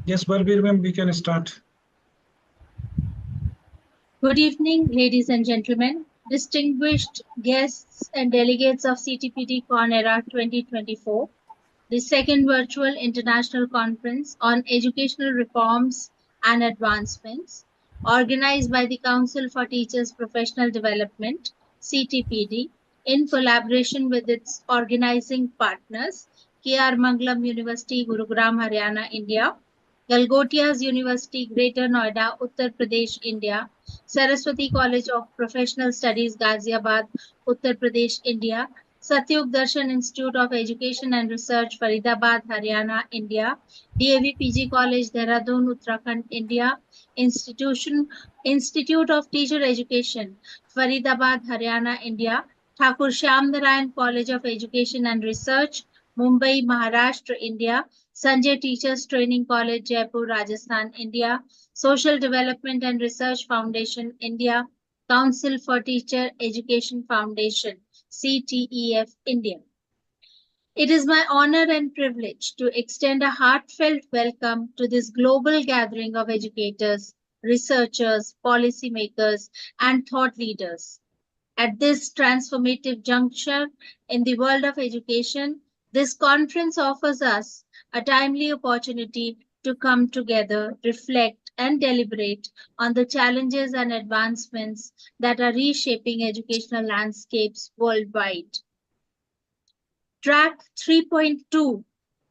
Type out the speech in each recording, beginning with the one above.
Yes, Balbir ma'am, we can start. Good evening, ladies and gentlemen, distinguished guests and delegates of Ctpd-Con-Era 2024, the second virtual international conference on educational reforms and advancements, organized by the Council for Teachers' Professional Development, Ctpd, in collaboration with its organizing partners, K.R. Mangalam University, Gurugram, Haryana, India, Galgotias University, Greater Noida, Uttar Pradesh, India, Saraswati College of Professional Studies, Ghaziabad, Uttar Pradesh, India, Satyug Darshan Institute of Education and Research, Faridabad, Haryana, India, DAV PG College, Dehradun, Uttarakhand, India, Institute of Teacher Education, Faridabad, Haryana, India, Thakur Shyam Narayan College of Education and Research, Mumbai, Maharashtra, India, Sanjay Teachers Training College, Jaipur, Rajasthan, India, Social Development and Research Foundation, India, Council for Teacher Education Foundation, CTEF, India. It is my honor and privilege to extend a heartfelt welcome to this global gathering of educators, researchers, policymakers, and thought leaders. At this transformative juncture in the world of education, this conference offers us a timely opportunity to come together, reflect, and deliberate on the challenges and advancements that are reshaping educational landscapes worldwide. Track 3.2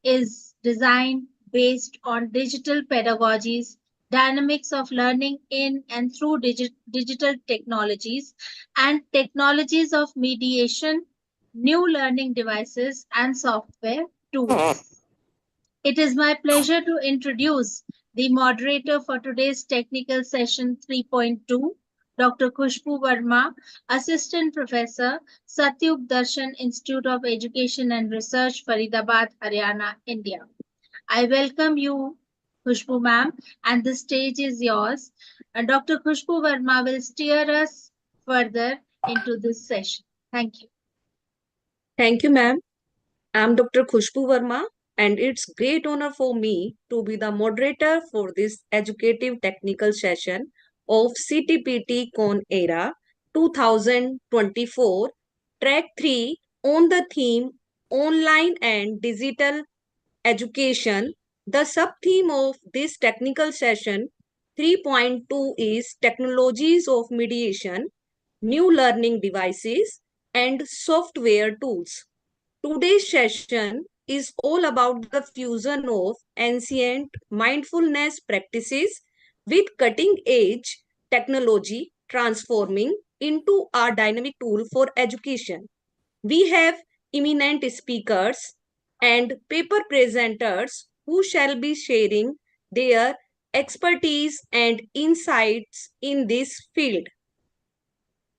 is designed based on digital pedagogies, dynamics of learning in and through digital technologies, and technologies of mediation, new learning devices, and software tools. It is my pleasure to introduce the moderator for today's technical session 3.2, Dr. Khushbu Verma, Assistant Professor, Satyug Darshan Institute of Education and Research, Faridabad, Haryana, India. I welcome you, Khushbu ma'am, and the stage is yours. Dr. Khushbu Verma will steer us further into this session. Thank you. Thank you, ma'am. I'm Dr. Khushbu Verma, and it's great honor for me to be the moderator for this educative technical session of Ctpdcon-Era 2024, Track 3 on the theme Online and Digital Education. The sub-theme of this technical session 3.2 is Technologies of Mediation, New Learning Devices, and Software Tools. Today's session is all about the fusion of ancient mindfulness practices with cutting-edge technology transforming into a dynamic tool for education. We have eminent speakers and paper presenters who shall be sharing their expertise and insights in this field.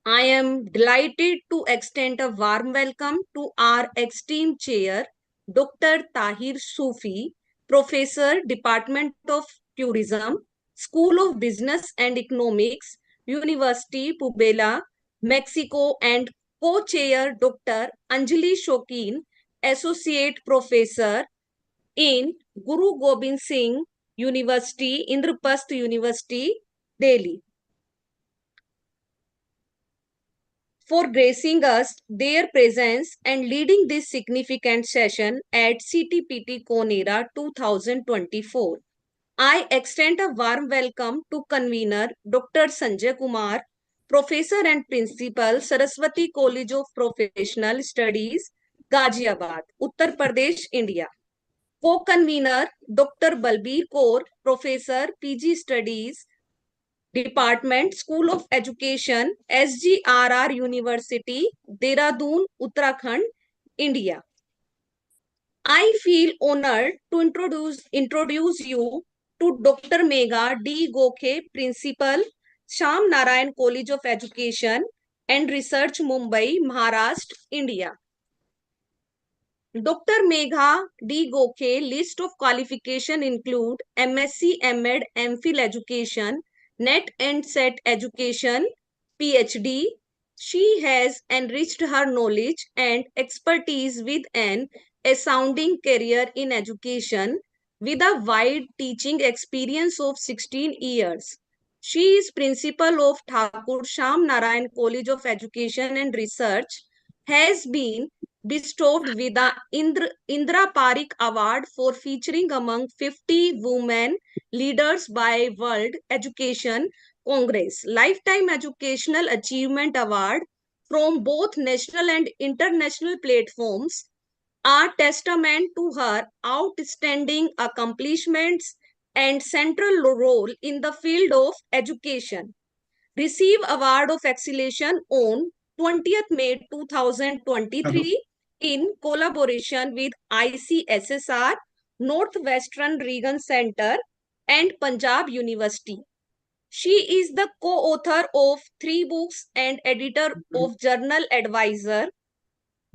I am delighted to extend a warm welcome to our esteemed chair, Dr. Tahir Sufi, Professor, Department of Tourism, School of Business and Economics, University Puebla, Mexico, and co-chair Dr. Anjali Shokin, Associate Professor in Guru Gobind Singh University, Indraprastha University, Delhi, for gracing us their presence and leading this significant session at Ctpdcon-Era 2024. I extend a warm welcome to convener Dr. Sanjay Kumar, Professor and Principal, Saraswati College of Professional Studies, Ghaziabad, Uttar Pradesh, India. Co-convener Dr. Balbir Kaur, Professor, PG Studies, Department, School of Education, SGRR University, Dehradun, Uttarakhand, India. I feel honored to introduce you to Dr. Megha D. Gokhe, Principal, Shyam Narayan College of Education and Research, Mumbai, Maharashtra, India. Dr. Megha D. Gokhe list of qualification include MSc, MEd, MPhil education, NET and SET education, PhD. She has enriched her knowledge and expertise with an astounding career in education, with a wide teaching experience of 16 years. She is principal of Thakur Sham Narayan College of Education and Research, has been bestowed with the Indra Parikh Award for featuring among 50 women leaders by World Education Congress, Lifetime Educational Achievement Award from both national and international platforms, are testament to her outstanding accomplishments and central role in the field of education. Receive Award of Excellence on 20th May 2023 in collaboration with ICSSR, Northwestern Region Center, and Punjab University. She is the co-author of 3 books and editor of Journal Advisor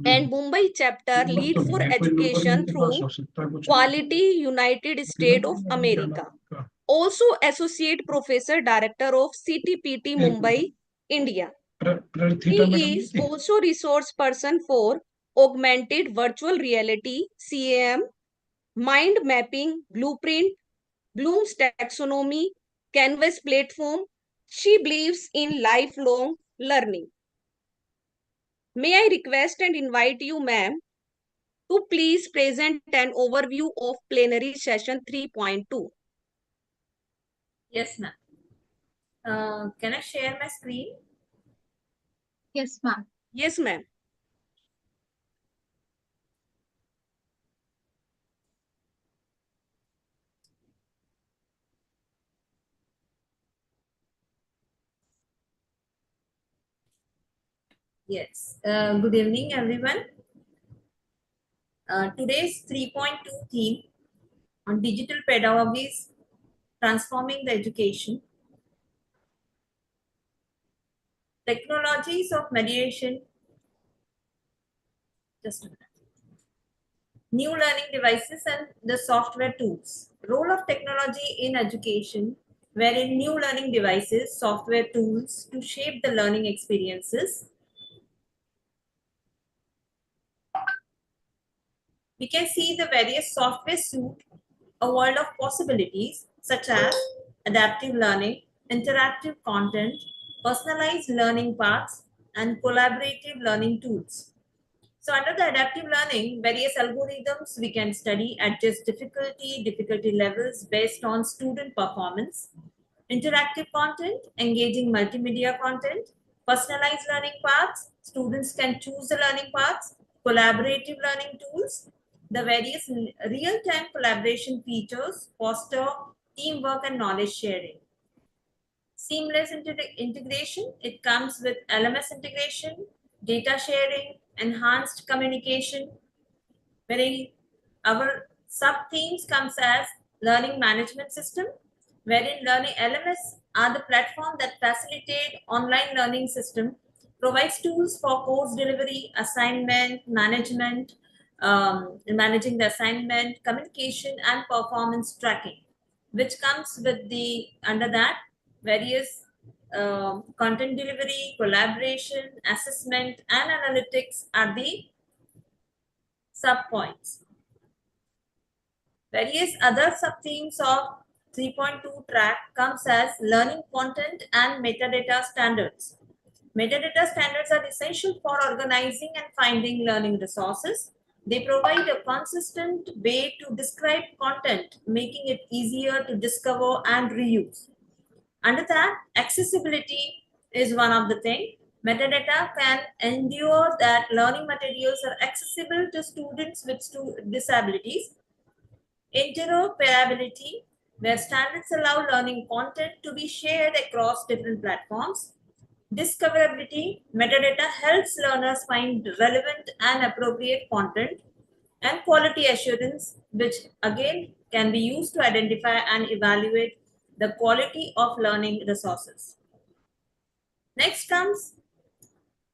and Mumbai chapter lead for education through Quality United States of America. Also associate professor director of Ctpd Mumbai, India. He is also resource person for augmented virtual reality, CAM, mind mapping, blueprint, Bloom's taxonomy, Canvas platform. She believes in lifelong learning. May I request and invite you, ma'am, to please present an overview of plenary session 3.2. Yes, ma'am. Can I share my screen? Yes, ma'am. Yes, ma'am. Yes. Good evening, everyone. Today's 3.2 theme on digital pedagogies transforming the education. Technologies of mediation. Just a minute. New learning devices and the software tools. Role of technology in education, wherein new learning devices, software tools to shape the learning experiences. We can see the various software suite a world of possibilities such as adaptive learning, interactive content, personalized learning paths, and collaborative learning tools. So under the adaptive learning, various algorithms we can study, adjust difficulty levels based on student performance, interactive content, engaging multimedia content, personalized learning paths, students can choose the learning paths, collaborative learning tools, the various real-time collaboration features foster teamwork and knowledge sharing. Seamless integration, it comes with LMS integration, data sharing, enhanced communication, wherein our sub-themes comes as learning management system, wherein learning LMS are the platform that facilitate online learning system, provides tools for course delivery, assignment, management, managing the assignment, communication, and performance tracking, which comes with the, under that, various content delivery, collaboration, assessment, and analytics are the sub-points. Various other sub-themes of 3.2 track comes as learning content and metadata standards. Metadata standards are essential for organizing and finding learning resources. They provide a consistent way to describe content, making it easier to discover and reuse. Under that, accessibility is one of the things. Metadata can ensure that learning materials are accessible to students with disabilities. Interoperability, where standards allow learning content to be shared across different platforms. Discoverability, metadata helps learners find relevant and appropriate content. And quality assurance, which again can be used to identify and evaluate the quality of learning resources. Next comes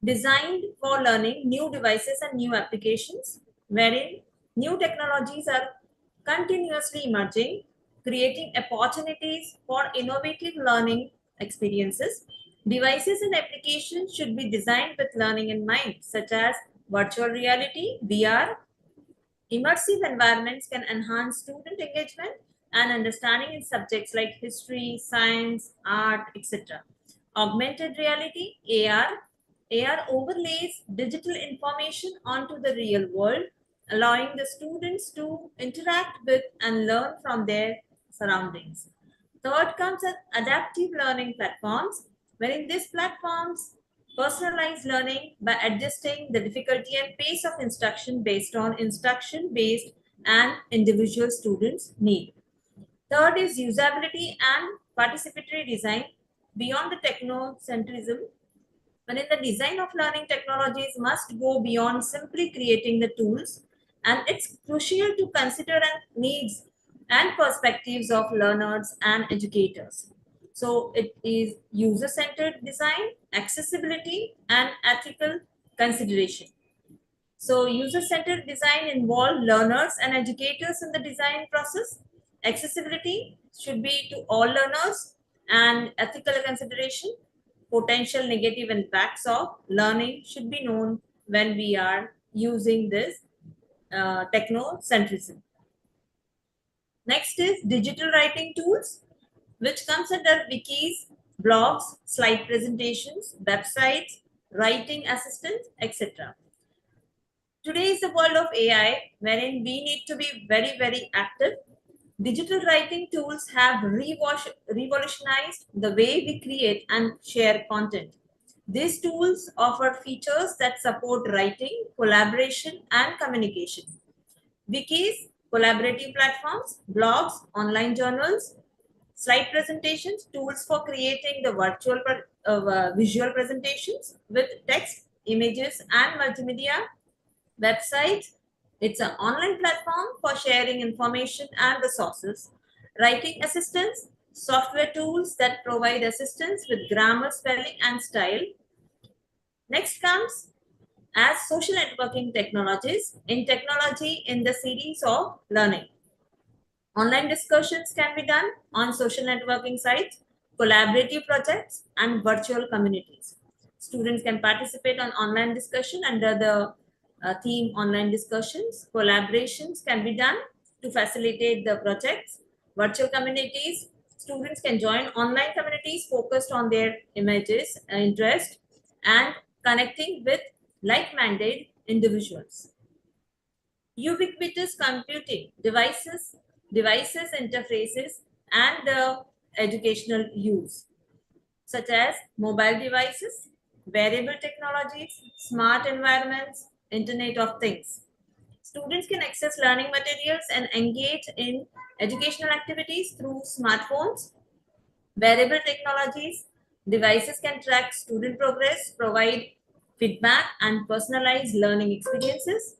designed for learning, new devices and new applications, wherein new technologies are continuously emerging, creating opportunities for innovative learning experiences. Devices and applications should be designed with learning in mind, such as virtual reality, VR, Immersive environments can enhance student engagement and understanding in subjects like history, science, art, etc. Augmented reality, AR overlays digital information onto the real world, allowing the students to interact with and learn from their surroundings. Third comes as adaptive learning platforms, wherein these platforms personalize learning by adjusting the difficulty and pace of instruction based on instruction-based and individual students' need. Third is usability and participatory design beyond the technocentrism, wherein the design of learning technologies must go beyond simply creating the tools, and it's crucial to consider the needs and perspectives of learners and educators. So it is user-centered design, accessibility, and ethical consideration. So user-centered design involves learners and educators in the design process. Accessibility should be to all learners, and ethical consideration, potential negative impacts of learning should be known when we are using this technocentrism. Next is digital writing tools, which comes under wikis, blogs, slide presentations, websites, writing assistants, etc. Today is the world of AI, wherein we need to be very, very active. Digital writing tools have revolutionized the way we create and share content. These tools offer features that support writing, collaboration, and communication. Wikis, collaborative platforms, blogs, online journals, slide presentations, tools for creating the visual presentations with text, images, and multimedia. Websites, it's an online platform for sharing information and resources. Writing assistants, software tools that provide assistance with grammar, spelling, and style. Next comes as social networking technologies in technology in the series of learning. Online discussions can be done on social networking sites, collaborative projects, and virtual communities. Students can participate on online discussion under the theme online discussions. Collaborations can be done to facilitate the projects. Virtual communities, students can join online communities focused on their images, interest, and connecting with like-minded individuals. Ubiquitous computing devices, interfaces, and the educational use, such as mobile devices, wearable technologies, smart environments, Internet of Things. Students can access learning materials and engage in educational activities through smartphones. Wearable technologies, devices can track student progress, provide feedback, and personalize learning experiences.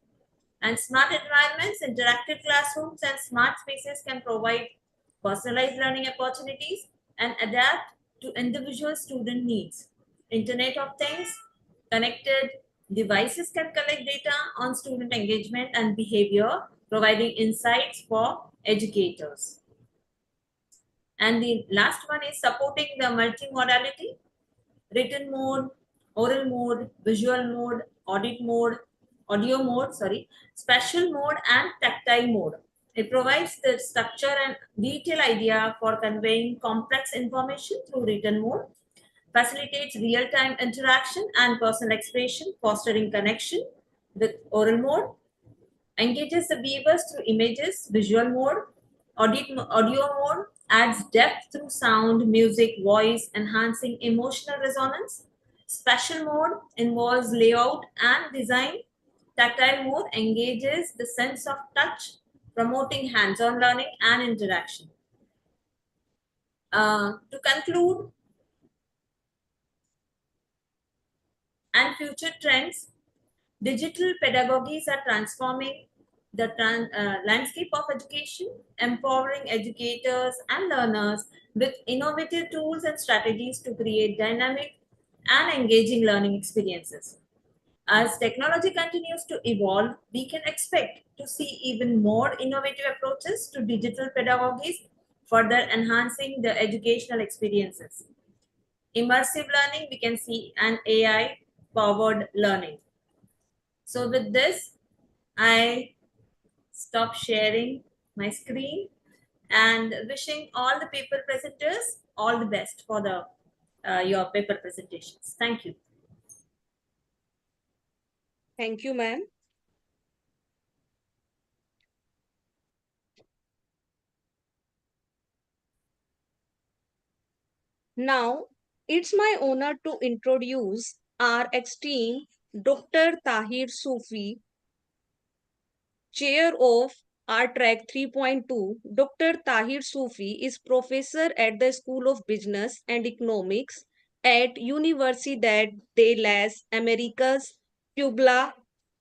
And smart environments, interactive classrooms, and smart spaces can provide personalized learning opportunities and adapt to individual student needs. Internet of Things, connected devices can collect data on student engagement and behavior, providing insights for educators. And the last one is supporting the multimodality, written mode, oral mode, visual mode, audio mode, spatial mode, and tactile mode. It provides the structure and detailed idea for conveying complex information through written mode, facilitates real-time interaction and personal expression, fostering connection with oral mode, engages the viewers through images, visual mode, audio mode, adds depth through sound, music, voice, enhancing emotional resonance. Spatial mode involves layout and design. Tactile mode engages the sense of touch, promoting hands-on learning and interaction. To conclude, and future trends, digital pedagogies are transforming the landscape of education, empowering educators and learners with innovative tools and strategies to create dynamic and engaging learning experiences. As technology continues to evolve, we can expect to see even more innovative approaches to digital pedagogies, further enhancing the educational experiences. Immersive learning, we can see, and AI-powered learning. So with this, I stop sharing my screen and wishing all the paper presenters all the best for the your paper presentations. Thank you. Thank you, ma'am. Now, it's my honor to introduce our esteemed Dr. Tahir Sufi, Chair of our Track 3.2. Dr. Tahir Sufi is professor at the School of Business and Economics at Universidad de las Americas, Puebla,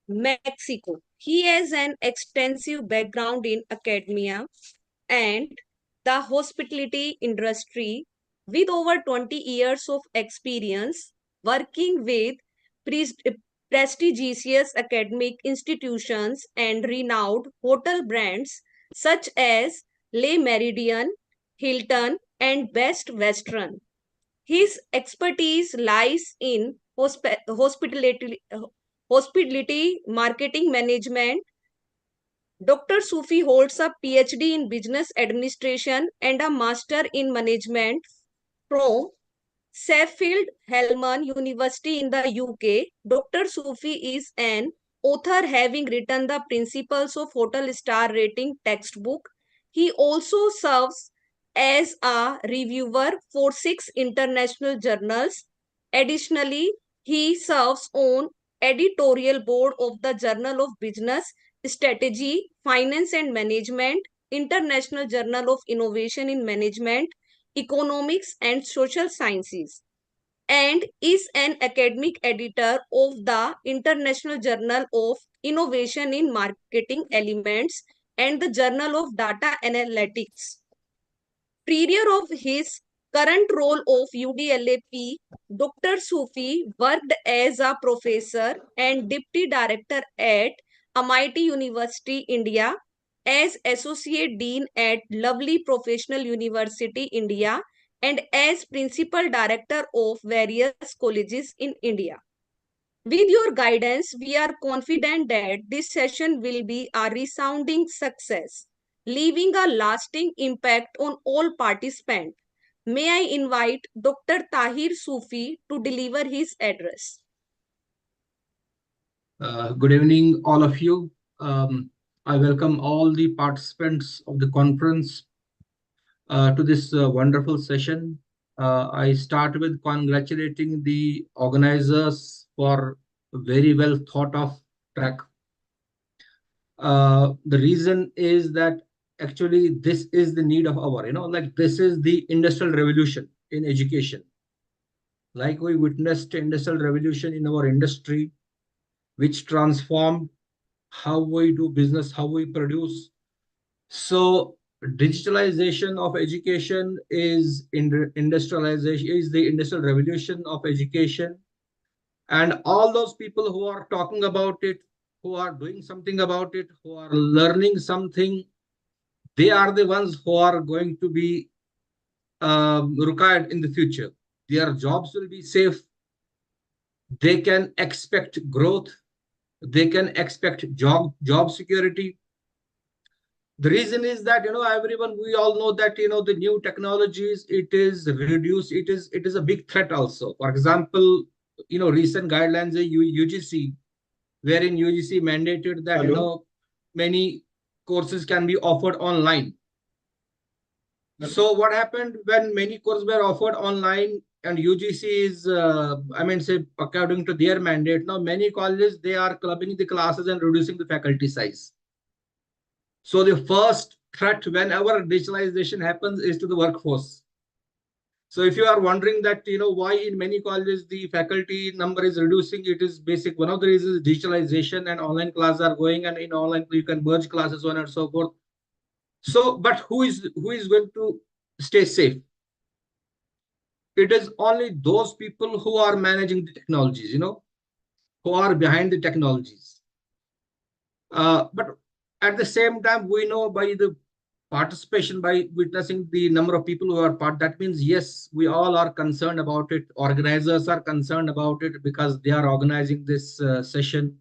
Mexico. He has an extensive background in academia and the hospitality industry with over 20 years of experience working with pres- prestigious academic institutions and renowned hotel brands such as Le Méridien, Hilton, and Best Western. His expertise lies in hospitality marketing management. Dr. Sufi holds a PhD in business administration and a master in management from Sheffield Hallam University in the UK. Dr. Sufi is an author having written the Principles of Hotel Star Rating textbook. He also serves as a reviewer for 6 international journals. Additionally, he serves on editorial board of the Journal of Business Strategy, Finance and Management, International Journal of Innovation in Management, Economics and Social Sciences, and is an academic editor of the International Journal of Innovation in Marketing Elements and the Journal of Data Analytics. Prior of his current role of UDLAP, Dr. Sufi worked as a professor and deputy director at MIT University, India, as associate dean at Lovely Professional University, India, and as principal director of various colleges in India. With your guidance, we are confident that this session will be a resounding success, leaving a lasting impact on all participants. May I invite Dr. Tahir Sufi to deliver his address. Good evening, all of you. I welcome all the participants of the conference to this wonderful session. I start with congratulating the organizers for a very well thought of track. The reason is that actually this is the need of our, like this is the industrial revolution in education. Like we witnessed industrial revolution in our industry, which transformed how we do business, how we produce. So digitalization of education is industrialization, is the industrial revolution of education. And all those people who are talking about it, who are doing something about it, who are learning something, they are the ones who are going to be required in the future. Their jobs will be safe. They can expect growth. They can expect job security. The reason is that everyone, we all know that the new technologies, it is reduced, it is a big threat also. For example, recent guidelines UGC, wherein UGC mandated that many courses can be offered online. So what happened when many courses were offered online and UGC is, say according to their mandate, now many colleges, they are clubbing the classes and reducing the faculty size. So the first threat whenever digitalization happens is to the workforce. So if you are wondering that, why in many colleges the faculty number is reducing, it is basic. One of the reasons is digitalization and online classes are going, and in online you can merge classes, so on and so forth. So, but who is going to stay safe? It is only those people who are managing the technologies, who are behind the technologies. But at the same time, we know by the participation, by witnessing the number of people who are part, that means, yes, we all are concerned about it. Organizers are concerned about it because they are organizing this session.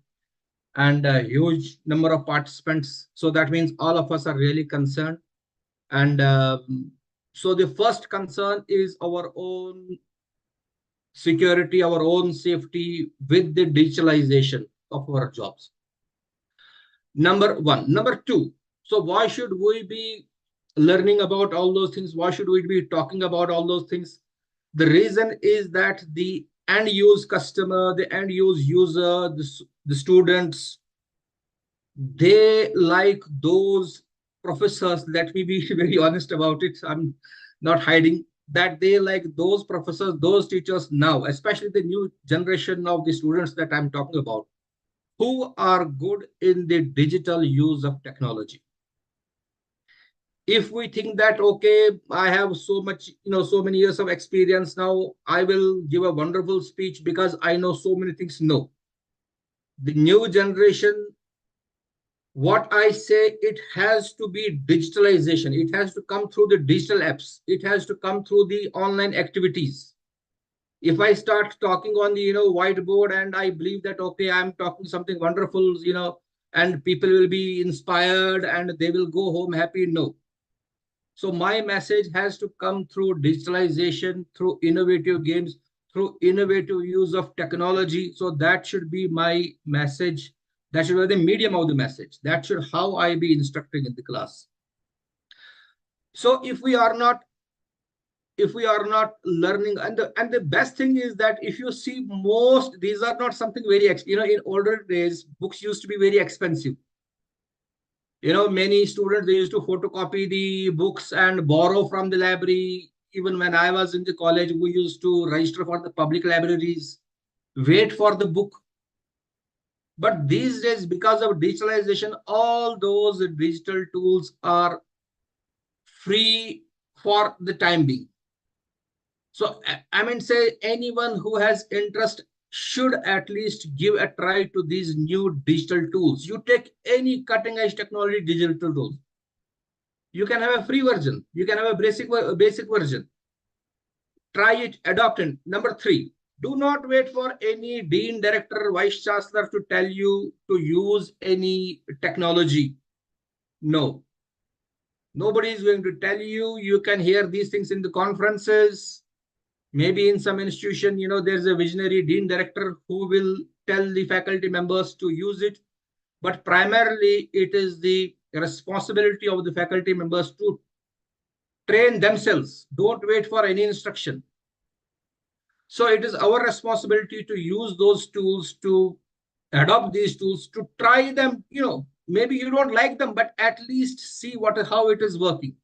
and a huge number of participants. So that means all of us are really concerned. And so the first concern is our own security, our own safety with the digitalization of our jobs. Number one. Number two, so why should we be learning about all those things? Why should we be talking about all those things? The reason is that the end use customer, the end use user, the students, they like those professors. Let me be very honest about it. I'm not hiding that they like those professors, those teachers now, especially the new generation of the students that I'm talking about, who are good in the digital use of technology. If we think that, okay, I have so much, so many years of experience now, I will give a wonderful speech because I know so many things. No. The new generation, what I say, it has to be digitalization. It has to come through the digital apps. It has to come through the online activities. If I start talking on the whiteboard and I believe that, okay, I'm talking something wonderful, and people will be inspired and they will go home happy. No. So my message has to come through digitalization, through innovative games, through innovative use of technology. So that should be my message. That should be the medium of the message. That should how I be instructing in the class. So if we are not learning, and the best thing is that if you see, most these are not something very in older days, books used to be very expensive. Many students, they used to photocopy the books and borrow from the library. Even when I was in the college, we used to register for the public libraries, wait for the book. But these days, because of digitalization, all those digital tools are free for the time being. So I mean, say anyone who has interest should at least give a try to these new digital tools. You take any cutting edge technology digital tools. You can have a free version. You can have a basic version. Try it, adopt it. Number three, do not wait for any dean, director, vice chancellor to tell you to use any technology. No. Nobody is going to tell you. You can hear these things in the conferences. Maybe in some institution, there's a visionary dean director who will tell the faculty members to use it. But primarily, it is the responsibility of the faculty members to train themselves. Don't wait for any instruction. So it is our responsibility to use those tools, to adopt these tools, to try them. Maybe you don't like them, but at least see how it is working.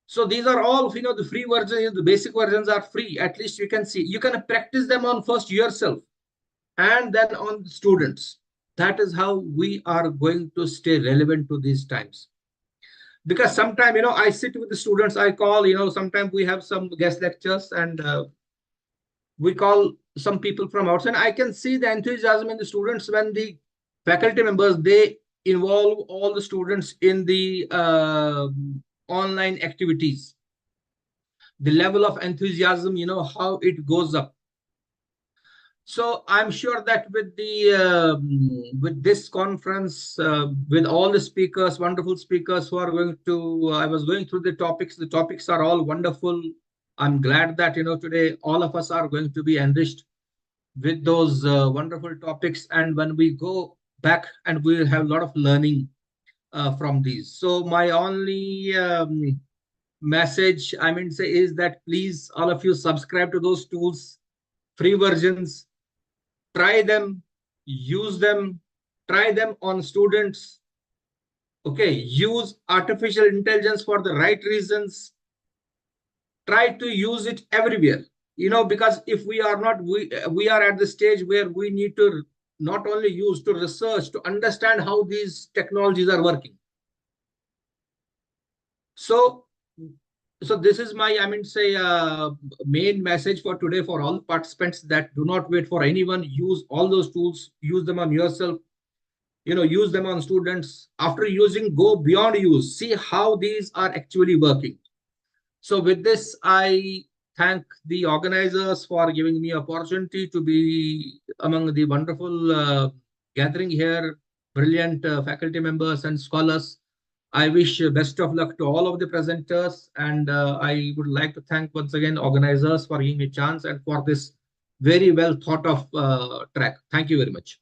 So these are all, the free versions, the basic versions are free. At least you can see, you can practice them on first yourself and then on the students. That is how we are going to stay relevant to these times. Because sometimes, I sit with the students, I call, sometimes we have some guest lectures and we call some people from outside. I can see the enthusiasm in the students when the faculty members, they involve all the students in the online activities. The level of enthusiasm, how it goes up. So I'm sure that with with this conference, with all the speakers, wonderful speakers who are going to, I was going through the topics. The topics are all wonderful. I'm glad that today all of us are going to be enriched with those wonderful topics. And when we go back, and we'll have a lot of learning from these. So my only message, I mean, say is that please, all of you, subscribe to those tools, free versions. Try them, use them, try them on students. Okay, use artificial intelligence for the right reasons. Try to use it everywhere. Because if we are not, we are at the stage where we need to not only use, to research, to understand how these technologies are working. So this is my, I mean, say, main message for today for all participants, that do not wait for anyone. Use all those tools, use them on yourself, use them on students. After using, go beyond use, see how these are actually working. So with this, I thank the organizers for giving me opportunity to be among the wonderful gathering here, brilliant faculty members and scholars. I wish best of luck to all of the presenters, and I would like to thank once again organizers for giving me a chance and for this very well thought of track. Thank you very much.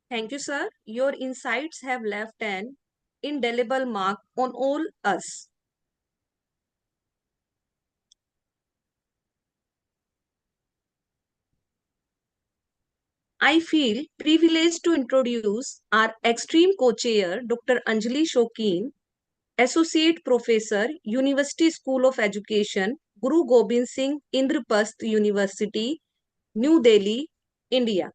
Thank you, sir. Your insights have left an indelible mark on all us. I feel privileged to introduce our extreme co-chair, Dr. Anjali Shokeen, Associate Professor, University School of Education, Guru Gobind Singh Indrapasth University, New Delhi, India.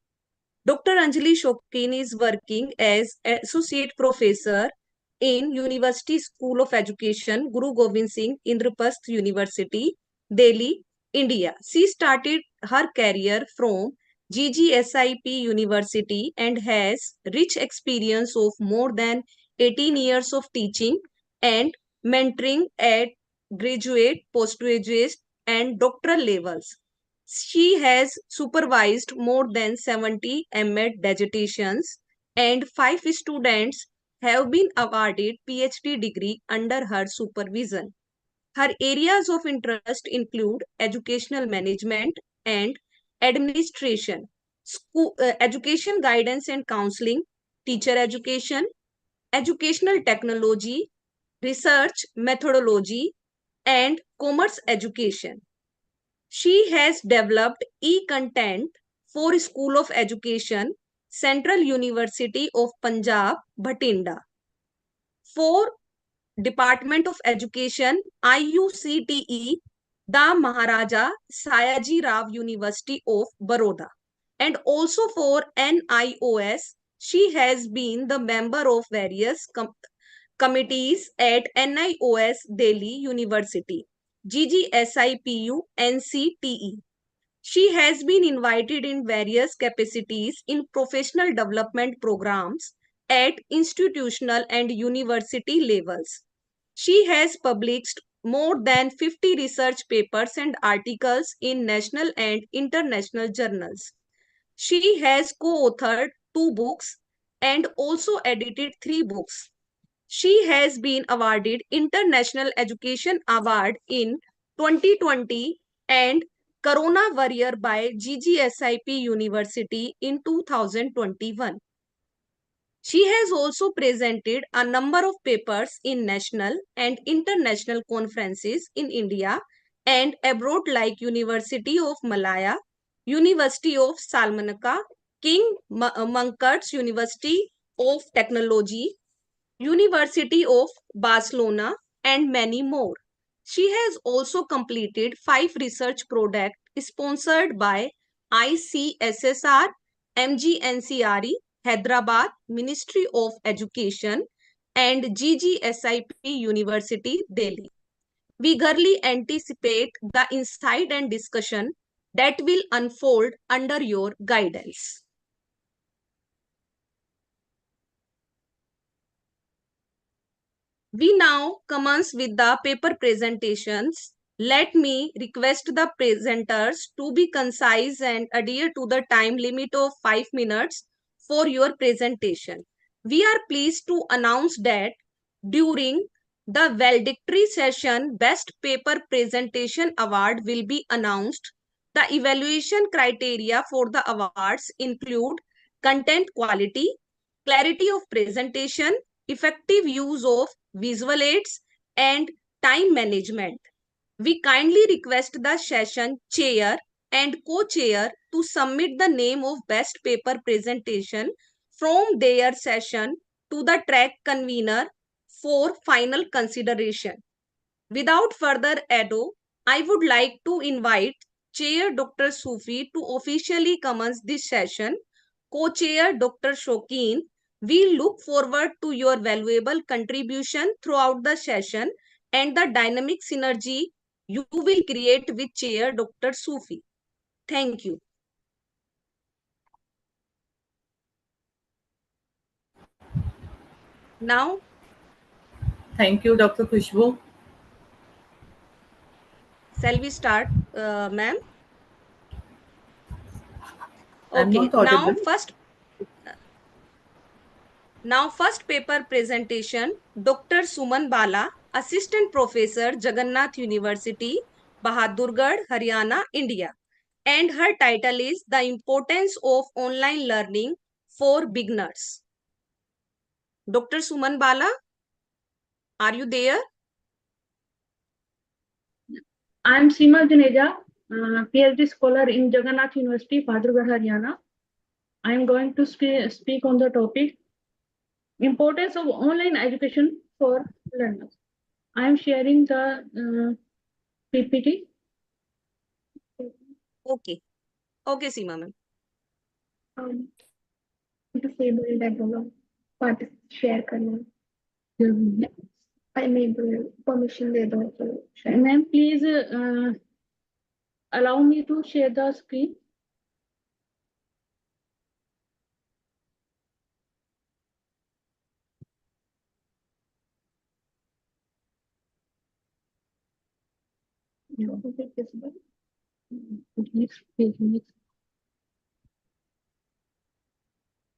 Dr. Anjali Shokeen is working as Associate Professor in University School of Education, Guru Gobind Singh Indrapasth University, Delhi, India. She started her career from GGSIP University and has rich experience of more than 18 years of teaching and mentoring at graduate, postgraduate, and doctoral levels. She has supervised more than 70 MEd dissertations, and 5 students have been awarded PhD degree under her supervision. Her areas of interest include educational management and administration, education guidance and counseling, teacher education, educational technology, research methodology, and commerce education. She has developed e-content for School of Education, Central University of Punjab, Bhatinda. For Department of Education, IUCTE, the Maharaja Sayaji Rao University of Baroda. And also for NIOS, she has been the member of various committees at NIOS Delhi University, GGSIPU, NCTE. She has been invited in various capacities in professional development programs at institutional and university levels. She has published more than 50 research papers and articles in national and international journals. She has co-authored 2 books and also edited 3 books. She has been awarded International Education Award in 2020 and Corona Warrior by GGSIP University in 2021. She has also presented a number of papers in national and international conferences in India and abroad like University of Malaya, University of Salmanica, King Munkar's University of Technology, University of Barcelona, and many more. She has also completed 5 research projects sponsored by ICSSR, MGNCRE, Hyderabad, Ministry of Education, and GGSIP University, Delhi. We eagerly anticipate the insight and discussion that will unfold under your guidance. We now commence with the paper presentations. Let me request the presenters to be concise and adhere to the time limit of 5 minutes for your presentation. We are pleased to announce that during the valedictory session, Best Paper Presentation Award will be announced. The evaluation criteria for the awards include content quality, clarity of presentation, effective use of visual aids, and time management. We kindly request the session chair and co-chair to submit the name of best paper presentation from their session to the track convener for final consideration. Without further ado, I would like to invite Chair Dr. Sufi to officially commence this session. Co-chair Dr. Shokeen, we look forward to your valuable contribution throughout the session and the dynamic synergy you will create with Chair Dr. Sufi. Thank you. Now, Thank you, Dr. Khushbu. shall we start, ma'am? I'm Okay, not audible. now first Now, first paper presentation, Dr. Suman Bala, Assistant Professor, Jagannath University, Bahadurgarh, Haryana, India. And her title is The Importance of Online Learning for Beginners. Dr. Suman Bala, are you there? I am Seema Juneja, PhD scholar in Jagannath University, Bahadurgarh, Haryana. I am going to speak on the topic importance of online education for learners. I am sharing the PPT. Okay. Okay, Seema ma'am. Disable that बोलो part share करना enable permission दे दो तो ma'am please allow me to share the screen. No, is it visible? Next page, next.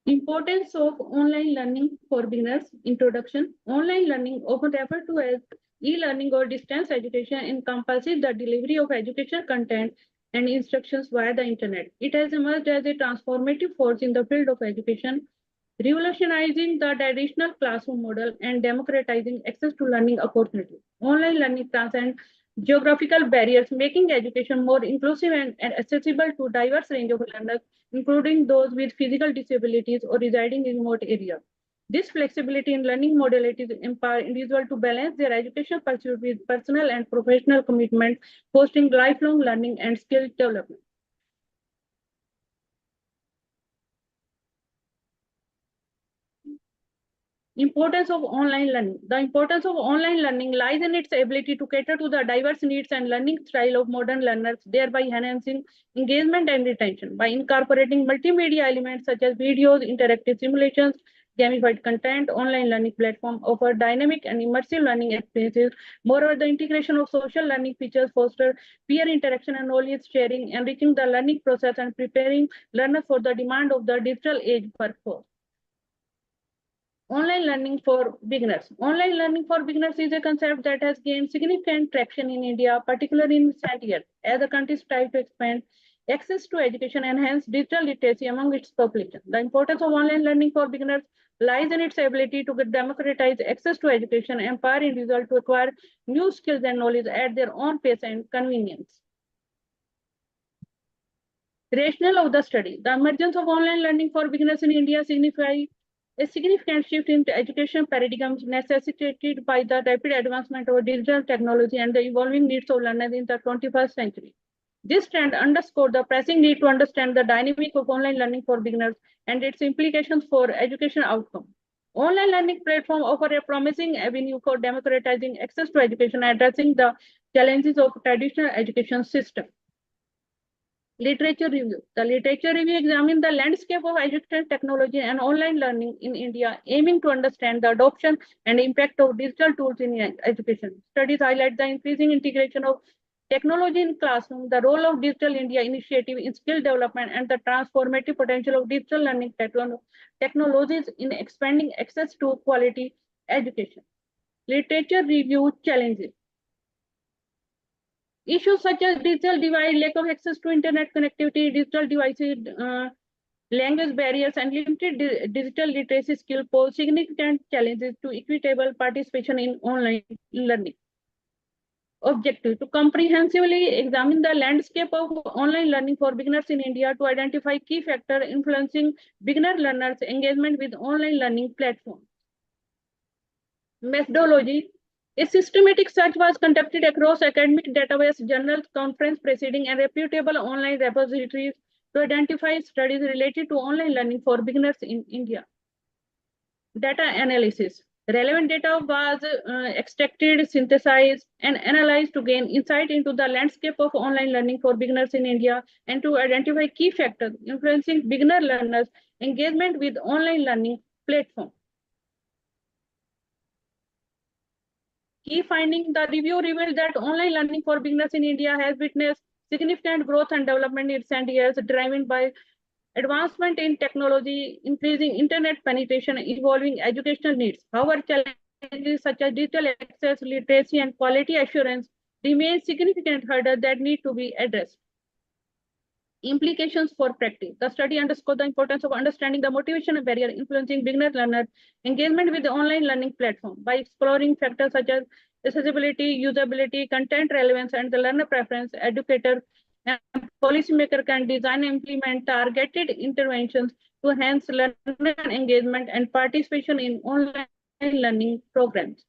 Importance of online learning for beginners. Introduction. Online learning, often referred to as e-learning or distance education, encompasses the delivery of educational content and instructions via the internet. It has emerged as a transformative force in the field of education, revolutionizing the traditional classroom model and democratizing access to learning opportunities. Online learning transcends geographical barriers, making education more inclusive and accessible to diverse range of learners, including those with physical disabilities or residing in remote areas. This flexibility in learning modalities empower individuals to balance their educational pursuit with personal and professional commitment, fostering lifelong learning and skill development. Importance of online learning. The importance of online learning lies in its ability to cater to the diverse needs and learning style of modern learners, thereby enhancing engagement and retention. By incorporating multimedia elements such as videos, interactive simulations, gamified content, online learning platform offer dynamic and immersive learning experiences. Moreover, the integration of social learning features foster peer interaction and knowledge sharing, enriching the learning process and preparing learners for the demand of the digital age workforce. Online learning for beginners. Online learning for beginners is a concept that has gained significant traction in India, particularly in recent years, as the country strives to expand access to education and hence digital literacy among its population. The importance of online learning for beginners lies in its ability to democratize access to education, empower individuals to acquire new skills and knowledge at their own pace and convenience. Rationale of the study. The emergence of online learning for beginners in India signifies a significant shift in education paradigms necessitated by the rapid advancement of digital technology and the evolving needs of learners in the 21st century. This trend underscored the pressing need to understand the dynamic of online learning for beginners and its implications for education outcomes. Online learning platforms offer a promising avenue for democratizing access to education, addressing the challenges of traditional education system. Literature review. The literature review examines the landscape of education technology and online learning in India, aiming to understand the adoption and impact of digital tools in education. Studies highlight the increasing integration of technology in classroom, the role of Digital India initiative in skill development, and the transformative potential of digital learning technologies in expanding access to quality education. Literature review challenges. Issues such as digital divide, lack of access to internet connectivity, digital devices, language barriers, and limited digital literacy skill pose significant challenges to equitable participation in online learning. Objective: to comprehensively examine the landscape of online learning for beginners in India to identify key factors influencing beginner learners' engagement with online learning platforms. Methodology. A systematic search was conducted across academic database, journals, conference proceedings, and reputable online repositories to identify studies related to online learning for beginners in India. Data analysis. Relevant data was extracted, synthesized, and analyzed to gain insight into the landscape of online learning for beginners in India and to identify key factors influencing beginner learners' engagement with online learning platforms. Key finding: the review revealed that online learning for beginners in India has witnessed significant growth and development in recent years, driven by Advancement in technology, increasing internet penetration, evolving educational needs. However, challenges such as digital access, literacy, and quality assurance remain significant hurdles that need to be addressed. Implications for practice. The study underscored the importance of understanding the motivation and barrier influencing beginner learner engagement with the online learning platform by exploring factors such as accessibility, usability, content relevance, and the learner preference. Educator and policymaker can design and implement targeted interventions to enhance learner engagement and participation in online learning programs.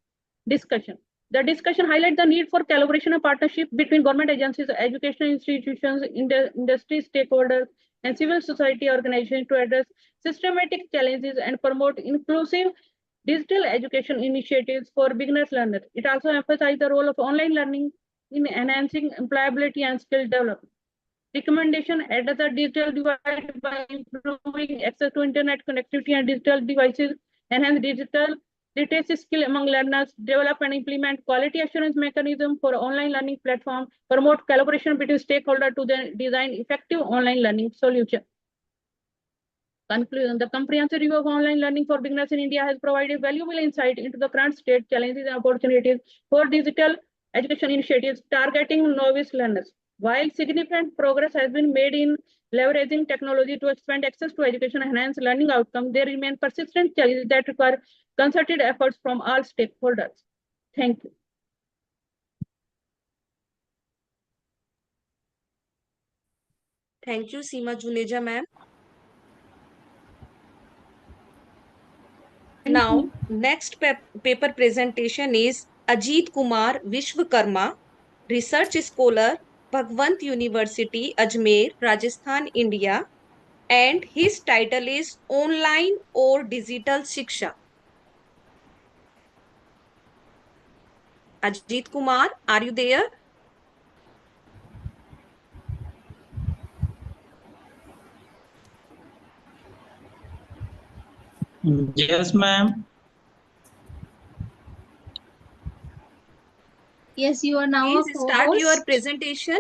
Discussion. The discussion highlights the need for collaboration and partnership between government agencies, educational institutions, industry stakeholders, and civil society organizations to address systematic challenges and promote inclusive digital education initiatives for beginners learners. It also emphasizes the role of online learning in enhancing employability and skill development. Recommendation: address the digital divide by improving access to internet connectivity and digital devices, enhance digital literacy skill among learners, develop and implement quality assurance mechanism for online learning platform, promote collaboration between stakeholders to design effective online learning solutions. Conclusion: the comprehensive review of online learning for beginners in India has provided valuable insight into the current state, challenges, and opportunities for digital education initiatives targeting novice learners. While significant progress has been made in leveraging technology to expand access to education and enhance learning outcomes, there remain persistent challenges that require concerted efforts from all stakeholders. Thank you. Thank you, Seema Juneja, ma'am. Now, next paper presentation is Ajit Kumar Vishwakarma, Research Scholar, Bhagwant University, Ajmer, Rajasthan, India, and his title is Online or Digital Shiksha. Ajit Kumar, are you there? Yes, ma'am. Yes, you are now a Please start your co-host. presentation.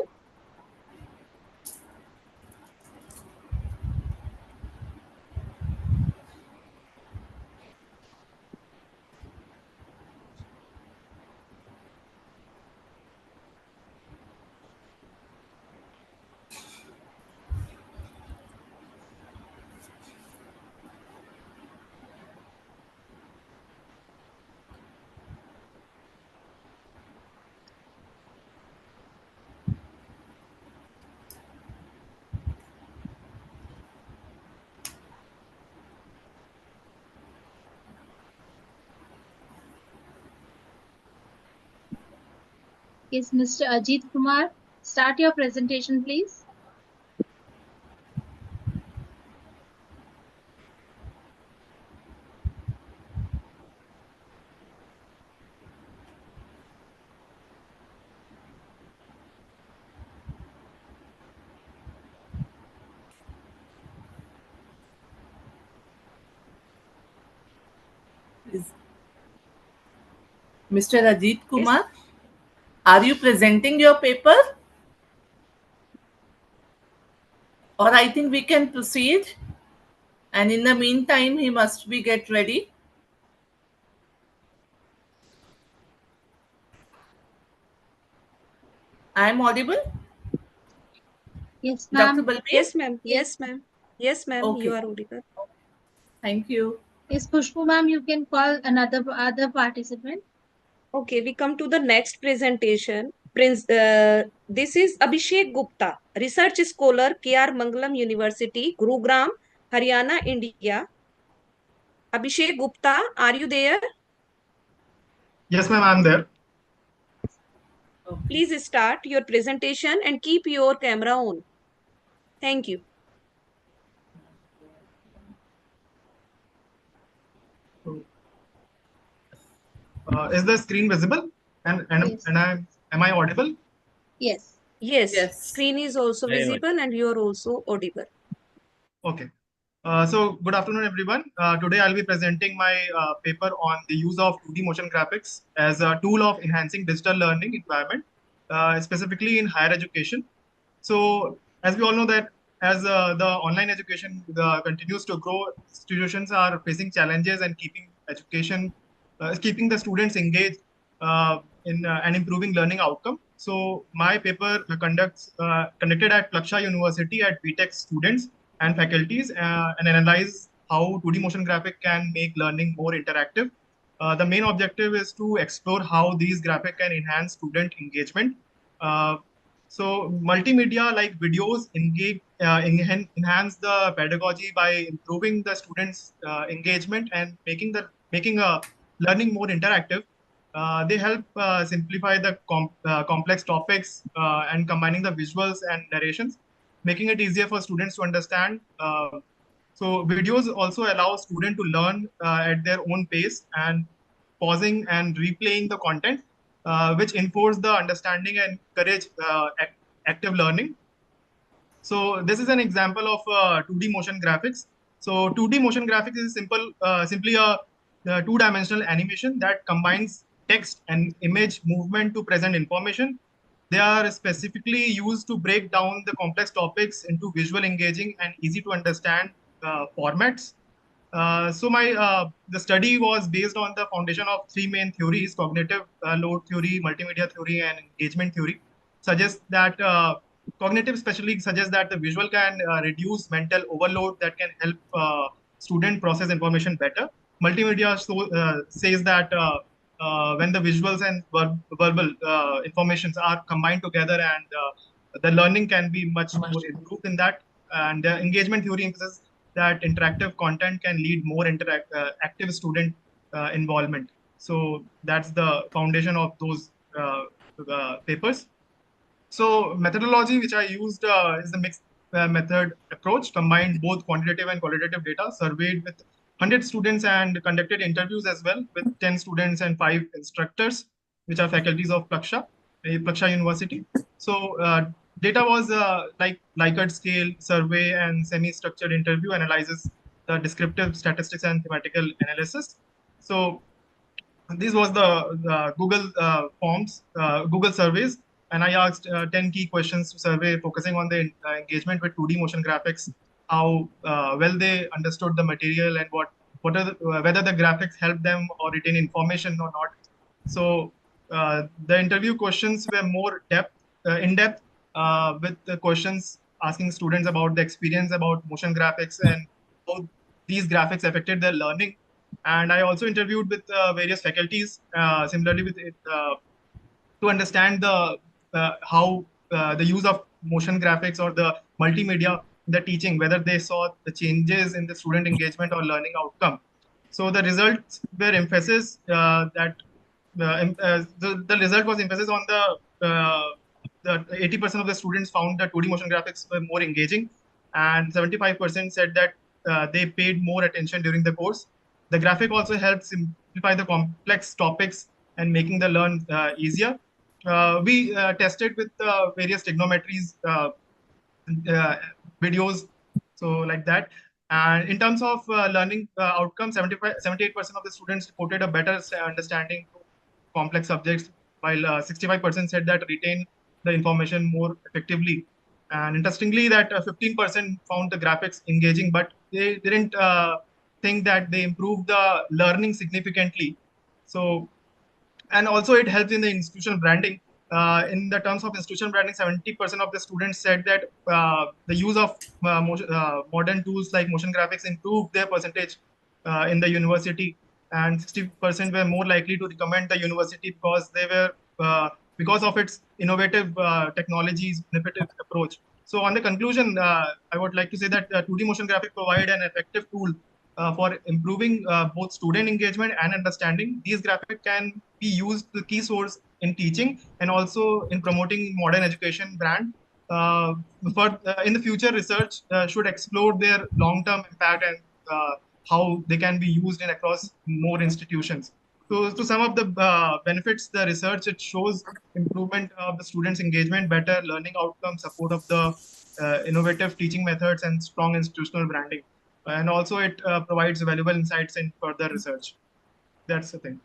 Yes, Mr. Ajit Kumar, start your presentation, please. Mr. Ajit Kumar, are you presenting your paper? Or I think we can proceed. And in the meantime, he must be get ready. I am audible? Yes, Dr. ma'am. Balbir? Yes, ma'am. Yes, ma'am. Yes, ma'am. Okay. You are audible. Thank you. Yes, Khushbu ma'am, you can call another other participant. Okay, we come to the next presentation. This is Abhishek Gupta, Research Scholar, K.R. Mangalam University, Gurugram, Haryana, India. Abhishek Gupta, are you there? Yes, ma'am, I'm there. Okay. Please start your presentation and keep your camera on. Thank you. Is the screen visible? Yes. Am I audible? Yes. Yes, Yes. screen is also visible and you are also audible. Okay. So good afternoon, everyone. Today I'll be presenting my paper on the use of 2D motion graphics as a tool of enhancing digital learning environment, specifically in higher education. So as we all know that as the online education continues to grow, institutions are facing challenges and keeping the students engaged in and improving learning outcome. So my paper conducted at Plaksha University at BTech students and faculties and analyze how 2D motion graphic can make learning more interactive. The main objective is to explore how these graphics can enhance student engagement. Uh, so multimedia like videos enhance the pedagogy by improving the students' engagement and making learning more interactive. They help simplify the complex topics and combining the visuals and narrations, making it easier for students to understand. So videos also allow students to learn at their own pace and pausing and replaying the content, which enforce the understanding and encourage active learning. So this is an example of 2D motion graphics. So 2D motion graphics is simply a two-dimensional animation that combines text and image movement to present information. They are specifically used to break down the complex topics into visual, engaging, and easy to understand formats. So my the study was based on the foundation of three main theories: cognitive load theory, multimedia theory, and engagement theory. Suggests that cognitive especially suggests that the visual can reduce mental overload that can help student process information better. Multimedia says that when the visuals and verbal informations are combined together, and the learning can be much more improved in that. And engagement theory emphasizes that interactive content can lead more active student involvement. So that's the foundation of those papers. So methodology which I used is the mixed method approach, combined both quantitative and qualitative data, surveyed with 100 students and conducted interviews as well with 10 students and 5 instructors, which are faculties of Plaksha University. So data was like Likert scale, survey, and semi-structured interview analyzes the descriptive statistics and thematical analysis. So this was the Google forms, Google surveys, and I asked 10 key questions to survey focusing on the engagement with 2D motion graphics, how well they understood the material, and whether the graphics helped them or retain information or not. So the interview questions were more in depth, with the questions asking students about the experience about motion graphics and how these graphics affected their learning. And I also interviewed with various faculties, similarly with it, to understand how the use of motion graphics or the multimedia in the teaching, whether they saw the changes in the student engagement or learning outcome. So the results were emphasis that the result was emphasis on the 80% of the students found that 2D motion graphics were more engaging, and 75% said that they paid more attention during the course. The graphic also helped simplify the complex topics and making the learn easier. We tested with various trigonometries uh, videos, so like that. And in terms of learning outcomes, 78% of the students reported a better understanding of complex subjects, while 65% said that retain the information more effectively. And interestingly, that 15% found the graphics engaging, but they didn't think that they improved the learning significantly. So, and also it helps in the institutional branding. In the terms of institutional branding, 70% of the students said that the use of modern tools like motion graphics improved their percentage in the university, and 60% were more likely to recommend the university because they were because of its innovative technologies, innovative approach. So on the conclusion, I would like to say that 2D motion graphics provide an effective tool for improving both student engagement and understanding. These graphics can be used the key source in teaching and also in promoting modern education brand. In the future, research should explore their long-term impact and how they can be used in across more institutions. So to sum up the benefits, the research, it shows improvement of the students' engagement, better learning outcomes, support of the innovative teaching methods, and strong institutional branding. And also it provides valuable insights in further research. That's the thing.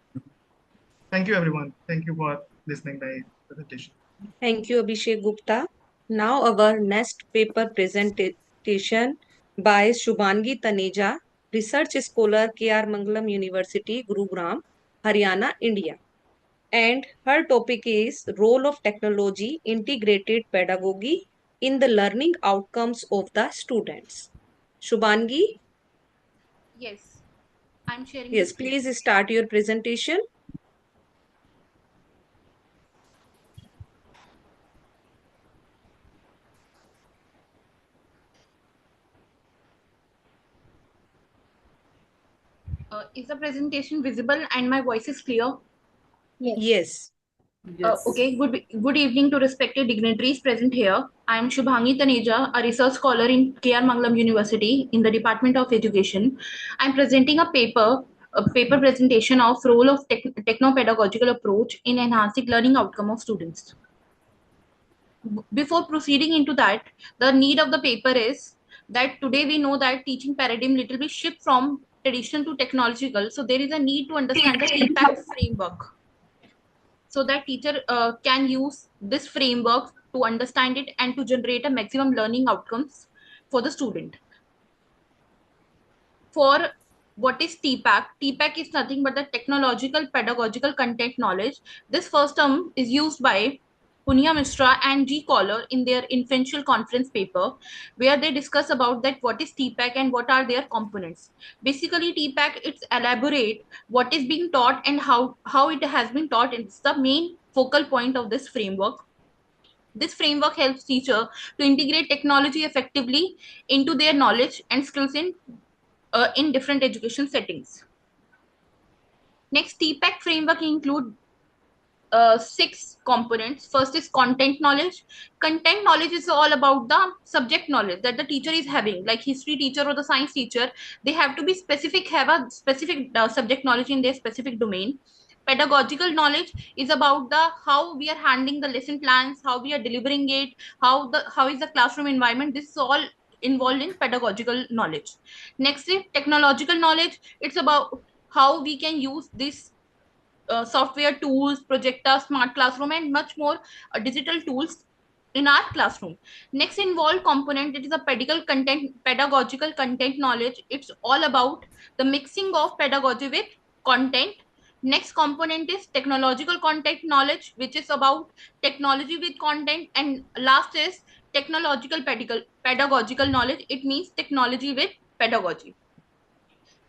Thank you, everyone. Thank you for listening my presentation. Thank you, Abhishek Gupta. Now our next paper presentation by Shubhangi Taneja, Research Scholar, K.R. Mangalam University, Gurugram, Haryana, India. And her topic is Role of Technology Integrated Pedagogy in the Learning Outcomes of the Students. Shubhangi, Yes, I'm sharing the yes, screen. please start your presentation. Is the presentation visible and my voice is clear? Yes. Yes. Okay, good evening to respected dignitaries present here. I am Shubhangi Taneja, a research scholar in K.R. Mangalam University in the Department of Education. I am presenting a paper presentation of role of techno-pedagogical approach in enhancing learning outcome of students. Before proceeding into that, the need of the paper is that today we know that teaching paradigm little bit shift from traditional to technological. So there is a need to understand the TPAC framework so that teacher can use this framework to understand it and to generate a maximum learning outcomes for the student. For what is TPAC? TPAC is nothing but the technological pedagogical content knowledge. This first term is used by Punya Mishra and G. Collar in their influential conference paper, where they discuss about that what is TPAC and what are their components. Basically, TPAC it's elaborate what is being taught and how it has been taught. It's the main focal point of this framework. This framework helps teacher to integrate technology effectively into their knowledge and skills in different education settings. Next, TPAC framework include 6 components. First is content knowledge. Content knowledge is all about the subject knowledge that the teacher is having, like history teacher or the science teacher. They have to be specific, have a specific subject knowledge in their specific domain. Pedagogical knowledge is about the how we are handling the lesson plans, how we are delivering it, how is the classroom environment. This is all involved in pedagogical knowledge. Next is technological knowledge. It's about how we can use this software tools, projector, smart classroom, and much more digital tools in our classroom. Next involved component, it is a pedagogical content knowledge. It's all about the mixing of pedagogy with content. Next component is technological content knowledge, which is about technology with content. And last is technological pedagogical knowledge. It means technology with pedagogy.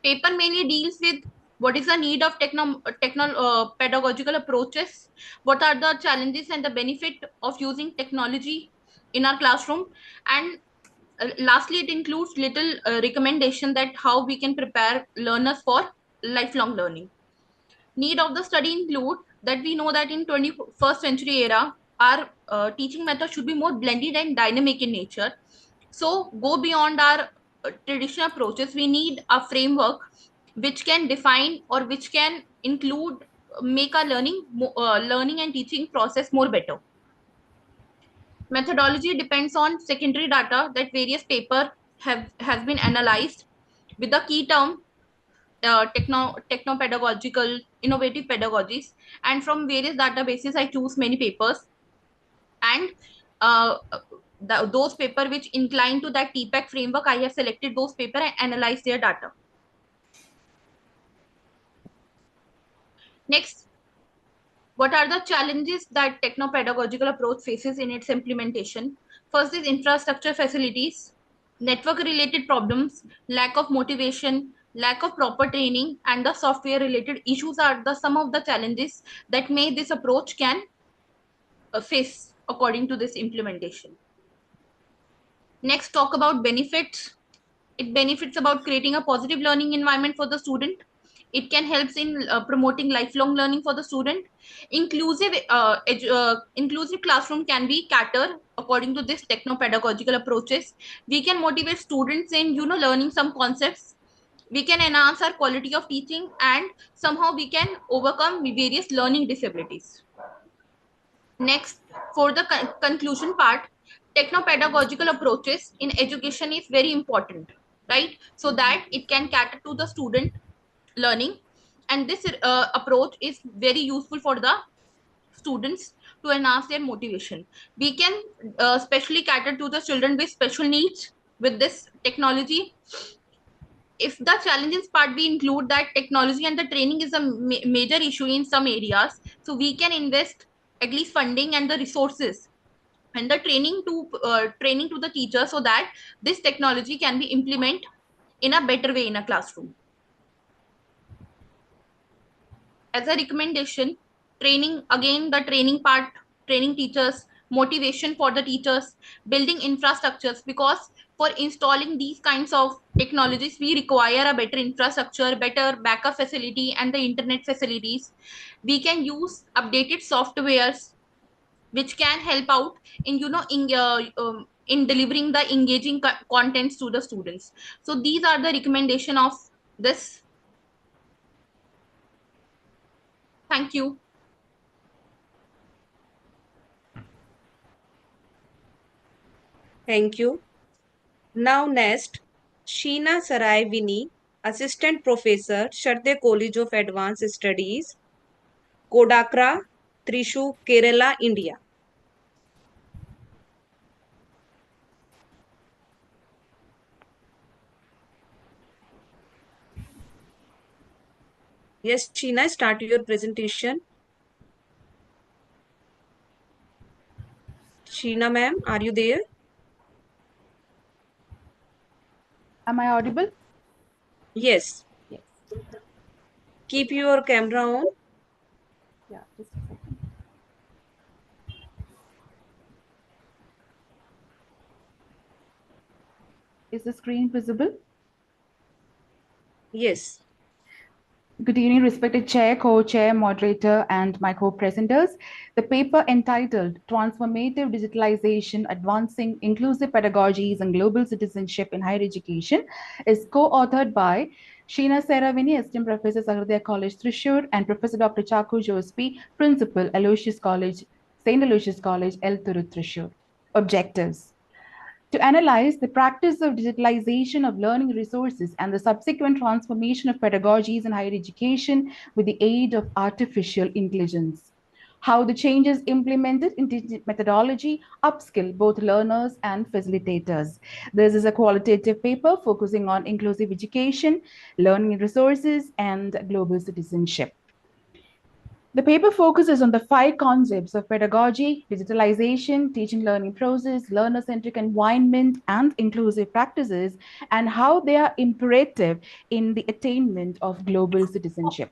Paper mainly deals with what is the need of pedagogical approaches, what are the challenges and the benefit of using technology in our classroom, and lastly it includes little recommendation that how we can prepare learners for lifelong learning. Need of the study include that we know that in 21st century era our teaching method should be more blended and dynamic in nature. So go beyond our traditional approaches. We need a framework which can define or which can include make our learning and teaching process more better. Methodology depends on secondary data that various paper has been analyzed with the key term techno pedagogical innovative pedagogies, and from various databases I choose many papers, and those paper which incline to that TPAC framework, I have selected those paper and analyzed their data. Next, what are the challenges that techno-pedagogical approach faces in its implementation? First is infrastructure facilities, network-related problems, lack of motivation, lack of proper training, and the software-related issues are the some of the challenges that may this approach can face according to this implementation. Next, talk about benefits. It benefits about creating a positive learning environment for the student. It can help in promoting lifelong learning for the student. Inclusive classroom can be catered according to this techno-pedagogical approaches. We can motivate students in learning some concepts. We can enhance our quality of teaching, and somehow we can overcome various learning disabilities. Next, for the conclusion part, techno-pedagogical approaches in education is very important, right? So that it can cater to the student learning, and this approach is very useful for the students to enhance their motivation. We can especially cater to the children with special needs, with this technology. If the challenges part we include that technology and the training is a major issue in some areas, so we can invest at least funding and the resources and the training to the teacher so that this technology can be implemented in a better way in a classroom. As a recommendation, training, again the training part, training teachers, motivation for the teachers, building infrastructures, because for installing these kinds of technologies we require a better infrastructure, better backup facility and the internet facilities. We can use updated softwares which can help out in in delivering the engaging contents to the students. So these are the recommendation of this. Thank you. Thank you. Now next, Sheena Sarai Vini, Assistant Professor, Shraddha College of Advanced Studies, Kodakra, Trishu, Kerala, India. Yes, Sheena, start your presentation. Sheena ma'am, are you there? Am I audible? Yes. Yes. Keep your camera on. Yeah, just a second. Is the screen visible? Yes. Good evening, respected Chair, Co-Chair, Moderator, and my co-presenters. The paper entitled Transformative Digitalization, Advancing Inclusive Pedagogies and Global Citizenship in Higher Education is co-authored by Sheena Saravini, Assistant Professor, Saharadaya College, Thrissur, and Professor Dr. Chaku Jospi, Principal, Aloysius College, St. Aloysius College, Elthuru, Thrissur. Objectives: to analyze the practice of digitalization of learning resources and the subsequent transformation of pedagogies in higher education with the aid of artificial intelligence. How the changes implemented in methodology upskill both learners and facilitators. This is a qualitative paper focusing on inclusive education, learning resources, and global citizenship. The paper focuses on the 5 concepts of pedagogy, digitalization, teaching learning process, learner-centric environment, and inclusive practices, and how they are imperative in the attainment of global citizenship.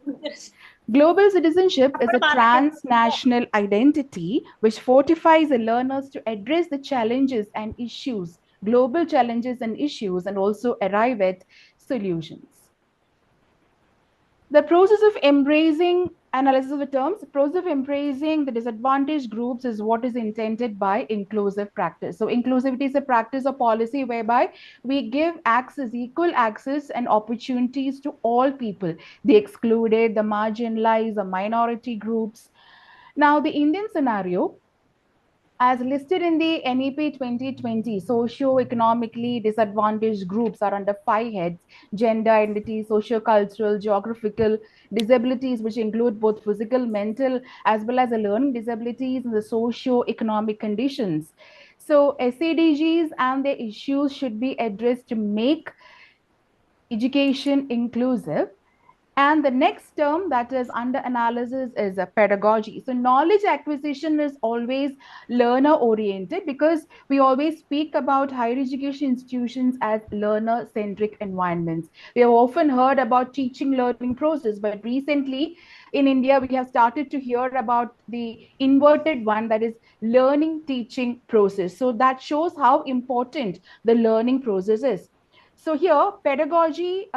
Global citizenship is a transnational identity which fortifies the learners to address the challenges and issues, global challenges and issues, and also arrive at solutions. The process of embracing analysis of the terms, the process of embracing the disadvantaged groups is what is intended by inclusive practice. So inclusivity is a practice or policy whereby we give access, equal access and opportunities to all people, the excluded, the marginalized, the minority groups. Now, the Indian scenario, as listed in the NEP 2020, socio-economically disadvantaged groups are under 5 heads: gender identity, socio-cultural, geographical, disabilities, which include both physical, mental, as well as the learning disabilities and the socio-economic conditions. So SADGs and their issues should be addressed to make education inclusive. And the next term that is under analysis is a pedagogy. So knowledge acquisition is always learner oriented because we always speak about higher education institutions as learner centric environments. We have often heard about teaching learning process, but recently in India, we have started to hear about the inverted one, that is learning teaching process. So that shows how important the learning process is. So here, pedagogy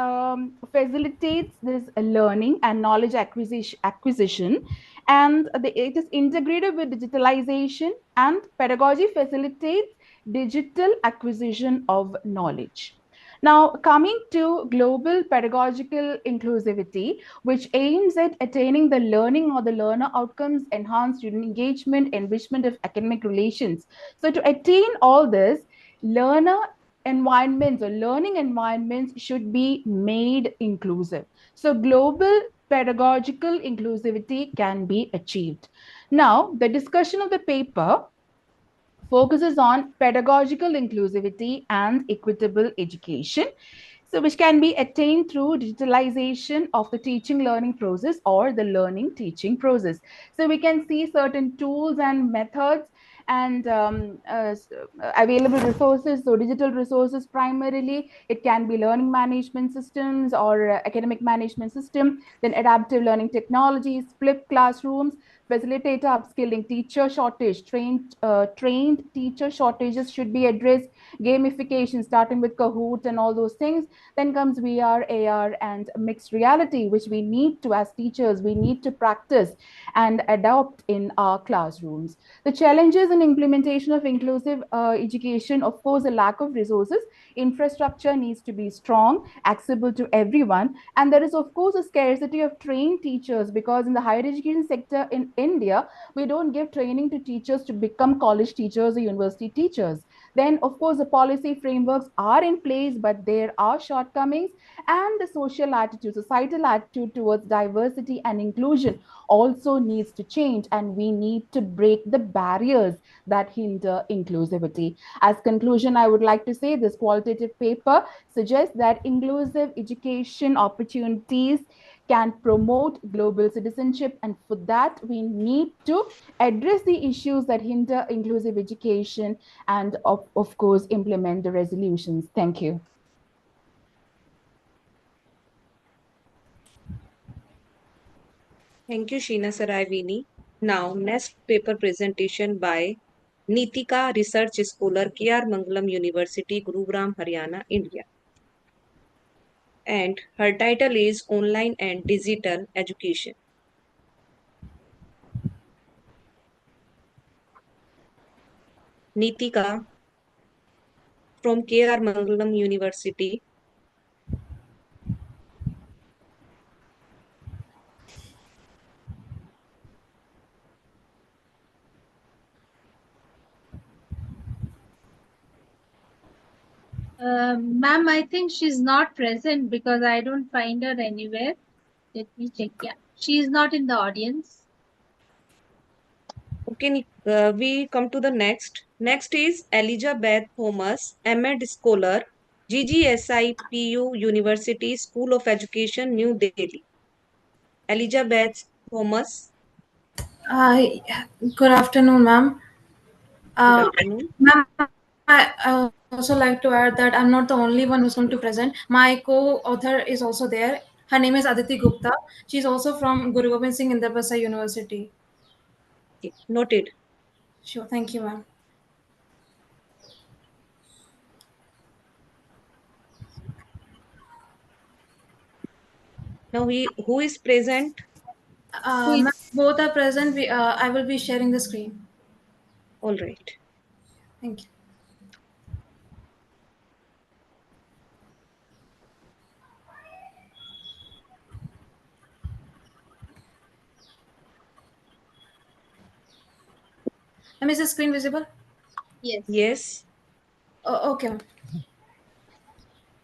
facilitates this learning and knowledge acquisition, and it is integrated with digitalization, and pedagogy facilitates digital acquisition of knowledge. Now, coming to global pedagogical inclusivity, which aims at attaining the learning or the learner outcomes, enhance student engagement, enrichment of academic relations. So to attain all this, learner environments or learning environments should be made inclusive. So global pedagogical inclusivity can be achieved. Now, the discussion of the paper focuses on pedagogical inclusivity and equitable education. So, which can be attained through digitalization of the teaching learning process or the learning teaching process. So, we can see certain tools and methods and available resources. So, digital resources primarily, it can be learning management systems or academic management system, then adaptive learning technologies, flipped classrooms, facilitate upskilling, teacher shortage, trained teacher shortages should be addressed, gamification starting with Kahoot and all those things. Then comes VR, AR, and mixed reality, which we need to, as teachers, we need to practice and adopt in our classrooms. The challenges in implementation of inclusive education, of course, a lack of resources, infrastructure needs to be strong, accessible to everyone, and there is, of course, a scarcity of trained teachers, because in the higher education sector in India, we don't give training to teachers to become college teachers or university teachers. Then, of course, the policy frameworks are in place, but there are shortcomings, and the social attitude, societal attitude towards diversity and inclusion also needs to change, and we need to break the barriers that hinder inclusivity. As conclusion, I would like to say this qualitative paper suggests that inclusive education opportunities can promote global citizenship, and for that we need to address the issues that hinder inclusive education and of course implement the resolutions. Thank you. Thank you, Sheena Sarai. Now, next paper presentation by Nitika, Research Scholar, K.R. Mangalam University, Gurugram, Haryana, India. And her title is Online and Digital Education. Nitika from K.R. Mangalam University. Ma'am, I think she's not present because I don't find her anywhere. Let me check. Yeah, she is not in the audience. Okay, we come to the next. Next is Elizabeth Thomas, M.Ed Scholar, GGSIPU University School of Education, New Delhi. Elizabeth Thomas. Good afternoon, ma'am. Good afternoon. Ma'am, I also like to add that I'm not the only one who's going to present. My co-author is also there. Her name is Aditi Gupta. She's also from Guru Gobind Singh Indraprastha University. Okay, noted. Sure, thank you, ma'am. Now, who is present? Ma'am, both are present. I will be sharing the screen. All right. Thank you. Ma'am, is the screen visible? Yes. Yes. Okay, ma'am.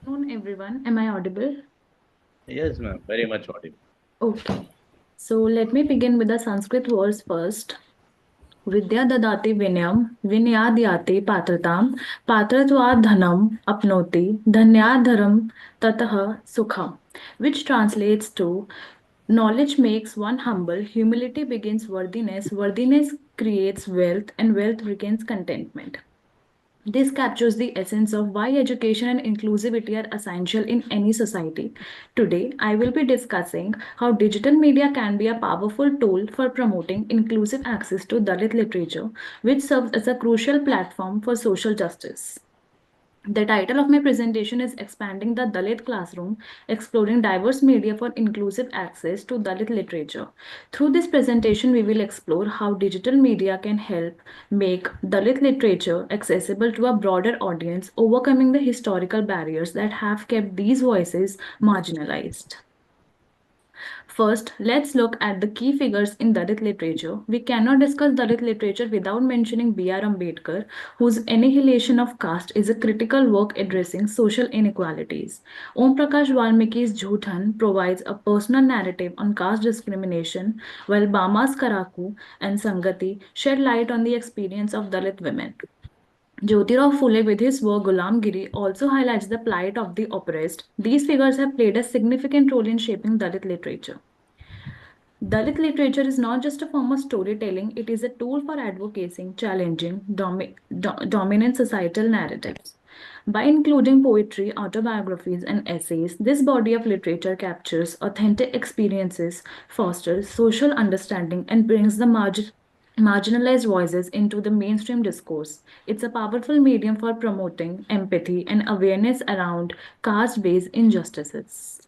Good afternoon, everyone. Am I audible? Yes, ma'am. Very much audible. Okay. So let me begin with the Sanskrit words first. Vidya dadati vinyam, vinyadyate patratam, patratvad dhanam apnoti, dhanyadharam tataha sukham, which translates to knowledge makes one humble, humility begins worthiness, worthiness creates wealth, and wealth begins contentment. This captures the essence of why education and inclusivity are essential in any society. Today, I will be discussing how digital media can be a powerful tool for promoting inclusive access to Dalit literature, which serves as a crucial platform for social justice. The title of my presentation is Expanding the Dalit Classroom, Exploring Diverse Media for Inclusive Access to Dalit Literature. Through this presentation, we will explore how digital media can help make Dalit literature accessible to a broader audience, overcoming the historical barriers that have kept these voices marginalized. First, let's look at the key figures in Dalit literature. We cannot discuss Dalit literature without mentioning B.R. Ambedkar, whose Annihilation of Caste is a critical work addressing social inequalities. Om Prakash Valmiki's Jhuthan provides a personal narrative on caste discrimination, while Bama's Karaku and Sangati shed light on the experience of Dalit women. Jyotirao Phule, with his work Ghulamgiri, also highlights the plight of the oppressed. These figures have played a significant role in shaping Dalit literature. Dalit literature is not just a form of storytelling, it is a tool for advocating, challenging dominant societal narratives. By including poetry, autobiographies, and essays, this body of literature captures authentic experiences, fosters social understanding, and brings the marginalized voices into the mainstream discourse. It's a powerful medium for promoting empathy and awareness around caste based injustices.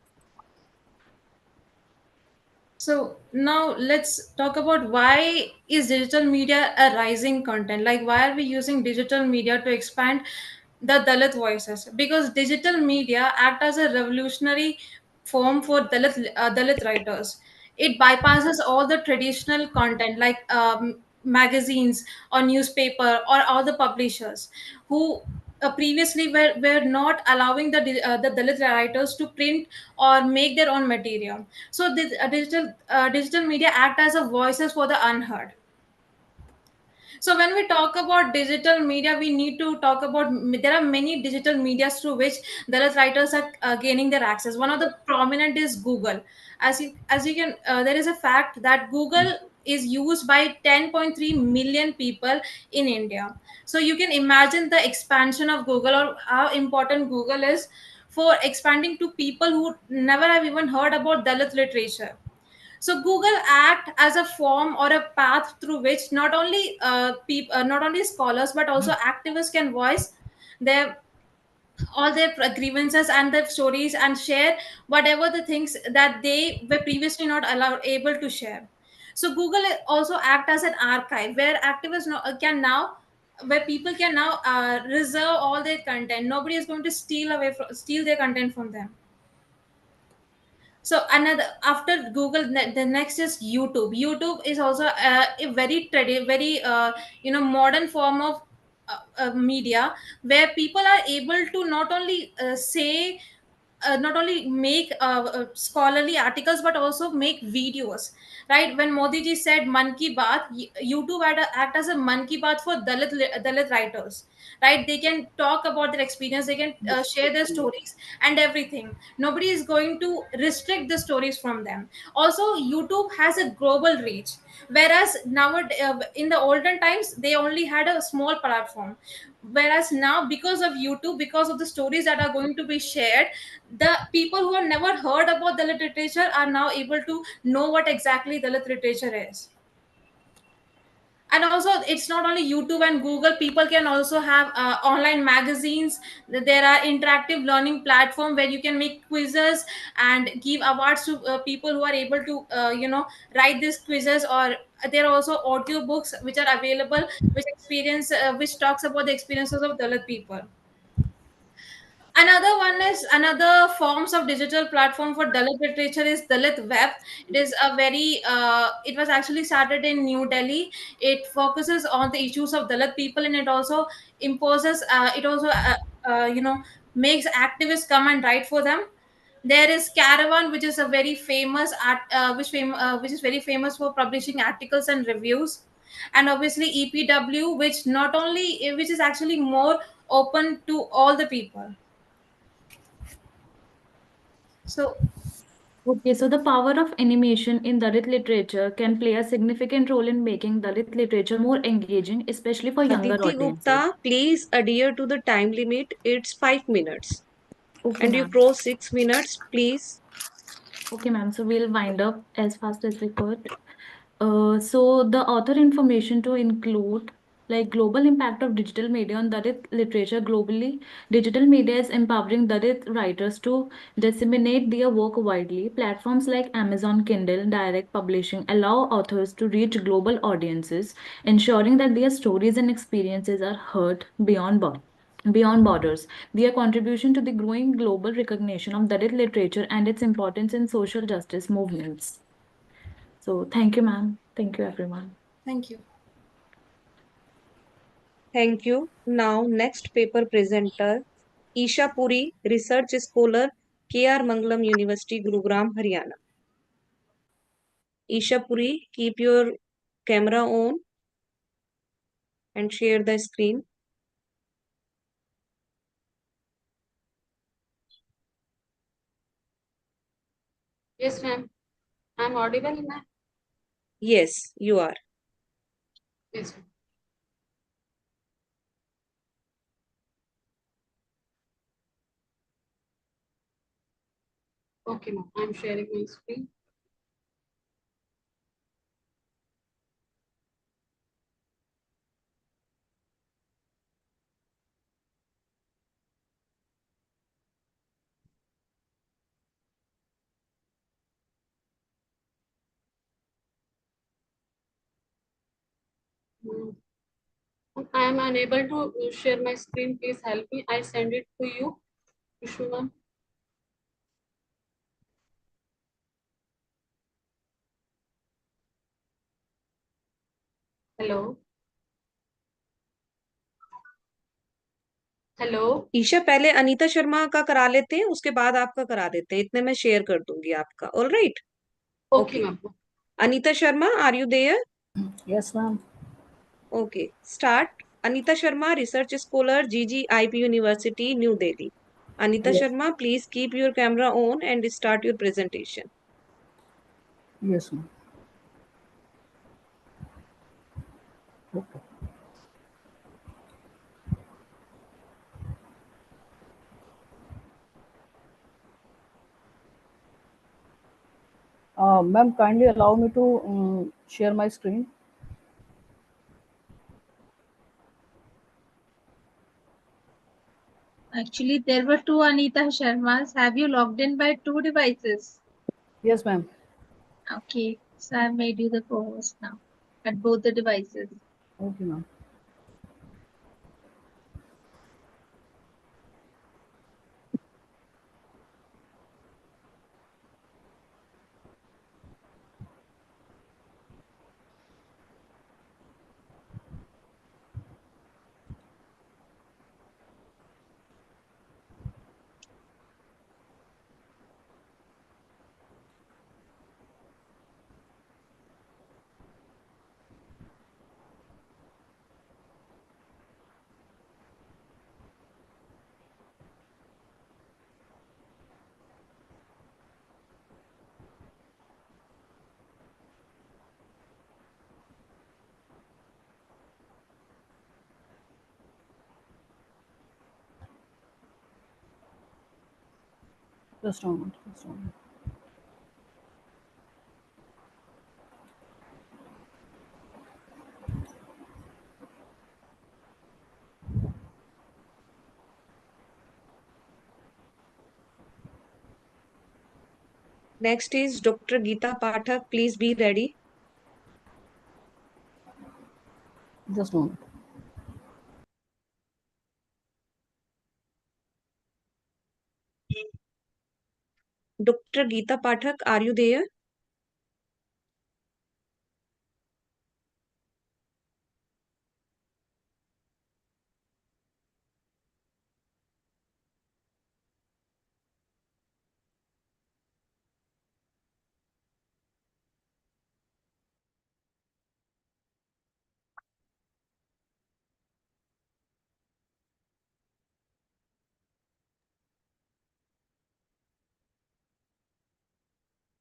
So now let's talk about why is digital media a rising content? Like why are we using digital media to expand the Dalit voices? Because digital media act as a revolutionary form for Dalit writers. It bypasses all the traditional content like magazines or newspaper or all the publishers who previously were not allowing the Dalit writers to print or make their own material. So this digital media act as a voices for the unheard. So when we talk about digital media, we need to talk about there are many digital medias through which Dalit writers are gaining their access. One of the prominent is Google. As you can, there is a fact that Google is used by 10.3 million people in India. So you can imagine the expansion of Google or how important Google is for expanding to people who never have even heard about Dalit literature. So Google act as a form or a path through which not only scholars but also activists can voice their all their grievances and their stories and share whatever the things that they were previously not allowed able to share. So Google also act as an archive where activists can now where people can now reserve all their content. Nobody is going to steal their content from them. So another after Google, the next is YouTube. YouTube is also a very modern form of media where people are able to not only make scholarly articles but also make videos, right? When Modi ji said man ki baat, YouTube had act as a man ki baat for Dalit writers, right? They can talk about their experience, they can share their stories and everything. Nobody is going to restrict the stories from them. Also YouTube has a global reach, whereas nowadays in the olden times they only had a small platform, whereas now because of YouTube, because of the stories that are going to be shared, the people who have never heard about Dalit literature are now able to know what exactly Dalit literature is. And also it's not only YouTube and Google, people can also have online magazines. There are interactive learning platform where you can make quizzes and give awards to people who are able to write these quizzes. Or there are also audio books which are available, which talks about the experiences of Dalit people. Another one is another forms of digital platform for Dalit literature is Dalit Web. It is a very it was actually started in New Delhi. It focuses on the issues of Dalit people, and it also imposes it also makes activists come and write for them. There is Caravan, which is a very famous which is very famous for publishing articles and reviews. And obviously EPW, which is actually more open to all the people. So Okay, so the power of animation in Dalit literature can play a significant role in making Dalit literature more engaging, especially for younger Aditi audiences. Gupta, please adhere to the time limit. It's 5 minutes. Okay, And you ma'am. cross 6 minutes, please. Okay, ma'am. So we'll wind up as fast as we could. So the author information to include like global impact of digital media on Dalit literature globally. Digital media is empowering Dalit writers to disseminate their work widely. Platforms like Amazon Kindle Direct Publishing allow authors to reach global audiences, ensuring that their stories and experiences are heard beyond borders. Their contribution to the growing global recognition of Dalit literature and its importance in social justice movements. So thank you, ma'am. Thank you, everyone. thank you. Thank you. Now, next paper presenter, Isha Puri, research scholar, K.R. Mangalam University, Gurugram, Haryana. Isha Puri, keep your camera on and share the screen. Yes, ma'am. I'm audible, ma'am. Yes, you are. Yes, ma'am. Okay, ma'am. I'm sharing my screen. Mm. I am unable to share my screen. Please help me. I send it to you, Vishnu ma'am. Hello. Hello Isha, पहले अनीता शर्मा का करा लेते हैं, उसके बाद आपका करा देते हैं। इतने मैं शेयर कर दूंगी आपका। All right, okay ma'am. Anita Sharma, are you there? Yes, ma'am. Okay, start. Anita Sharma, research scholar, GGIP university, new Delhi. Anita Yes. Sharma, please keep your camera on and start your presentation. Yes, ma'am. Okay. Ma'am, kindly allow me to share my screen. Actually, there were two Anita Sharmas. Have you logged in by two devices? Yes, ma'am. Okay, so I've made you the co-host now at both the devices. Okay, ma'am. Just a moment. Just a moment. Next is Dr. Geeta Pathak. Please be ready. Just a moment. Dr. Geeta Pathak, are you there?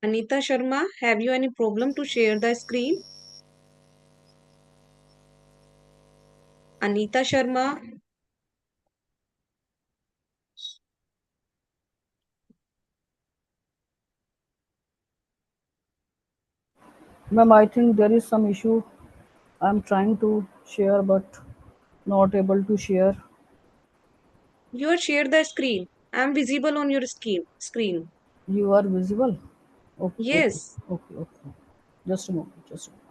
Anita Sharma, have you any problem to share the screen? Anita Sharma, Ma'am, I think there is some issue. I'm trying to share, but not able to share. you are share the screen. I am visible on your screen. You are visible? Okay, okay, Yes. okay, okay. Just a moment. Just a moment.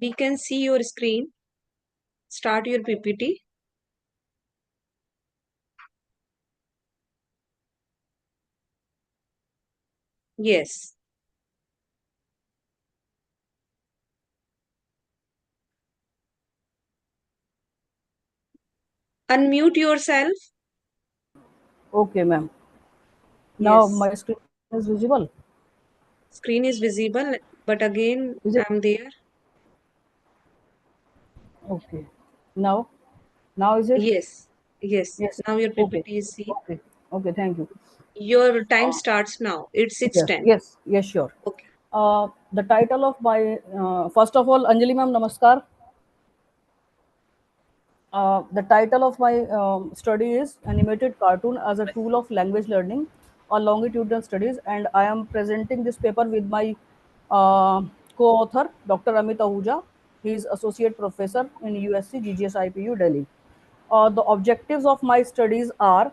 We can see your screen. Start your PPT. Yes. Unmute yourself. Okay, ma'am. Now Yes. my screen is visible. Screen is visible, but again, Is it I'm there. okay? Now, now is it? Yes. Yes. Yes. Now your Okay. PPT is seen. Okay. Okay. Thank you. Your time Uh, starts now. It's yes. 6:10. Yes. Yes. Sure. Okay. The title of my first of all, Anjali ma'am, namaskar. The title of my study is Animated Cartoon as a Tool of Language Learning or Longitudinal Studies, and I am presenting this paper with my co-author, Dr. Amit Ahuja. He is Associate Professor in USC GGS IPU, Delhi. The objectives of my studies are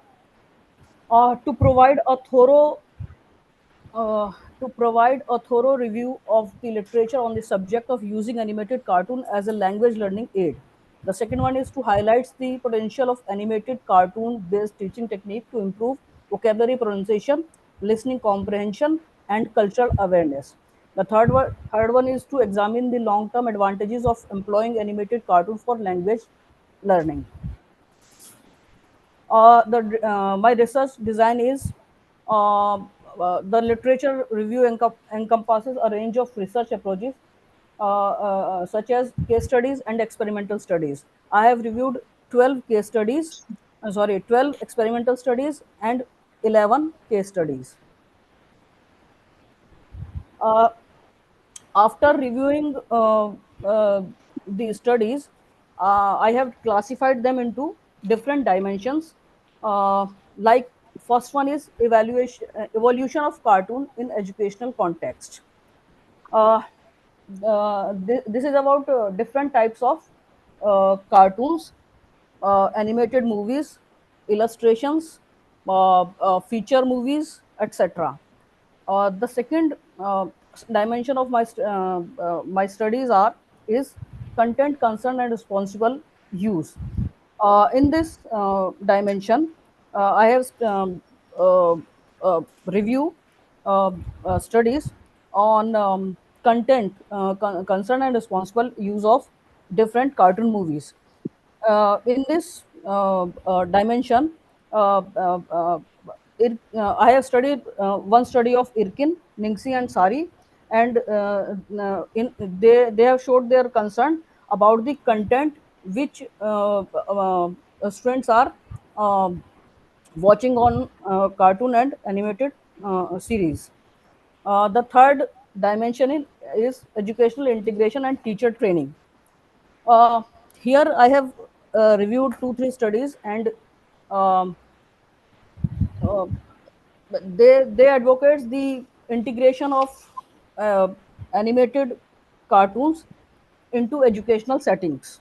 to provide a thorough uh, to provide a thorough review of the literature on the subject of using animated cartoon as a language learning aid. The second one is to highlight the potential of animated cartoon based teaching technique to improve vocabulary pronunciation, listening comprehension, and cultural awareness. The third one is to examine the long term advantages of employing animated cartoon for language learning. My research design is the literature review encompasses a range of research approaches such as case studies and experimental studies. I have reviewed 12 case studies, 12 experimental studies and 11 case studies. Uh, After reviewing the studies, I have classified them into different dimensions. Uh, like first one is evolution of cartoon in educational context. Uh, this is about different types of cartoons, animated movies, illustrations, feature movies, etc. The second dimension of my studies is content concern and responsible use. In this dimension, I have uh, review uh, studies on content concern and responsible use of different cartoon movies. In this dimension, I have studied one study of Irkin, Ningsi, and Sari, and they have showed their concern about the content which students are um, watching on cartoon and animated series. The third dimension is educational integration and teacher training. Uh, Here I have reviewed 2 3 studies, and um, uh, they advocates the integration of uh, animated cartoons into educational settings.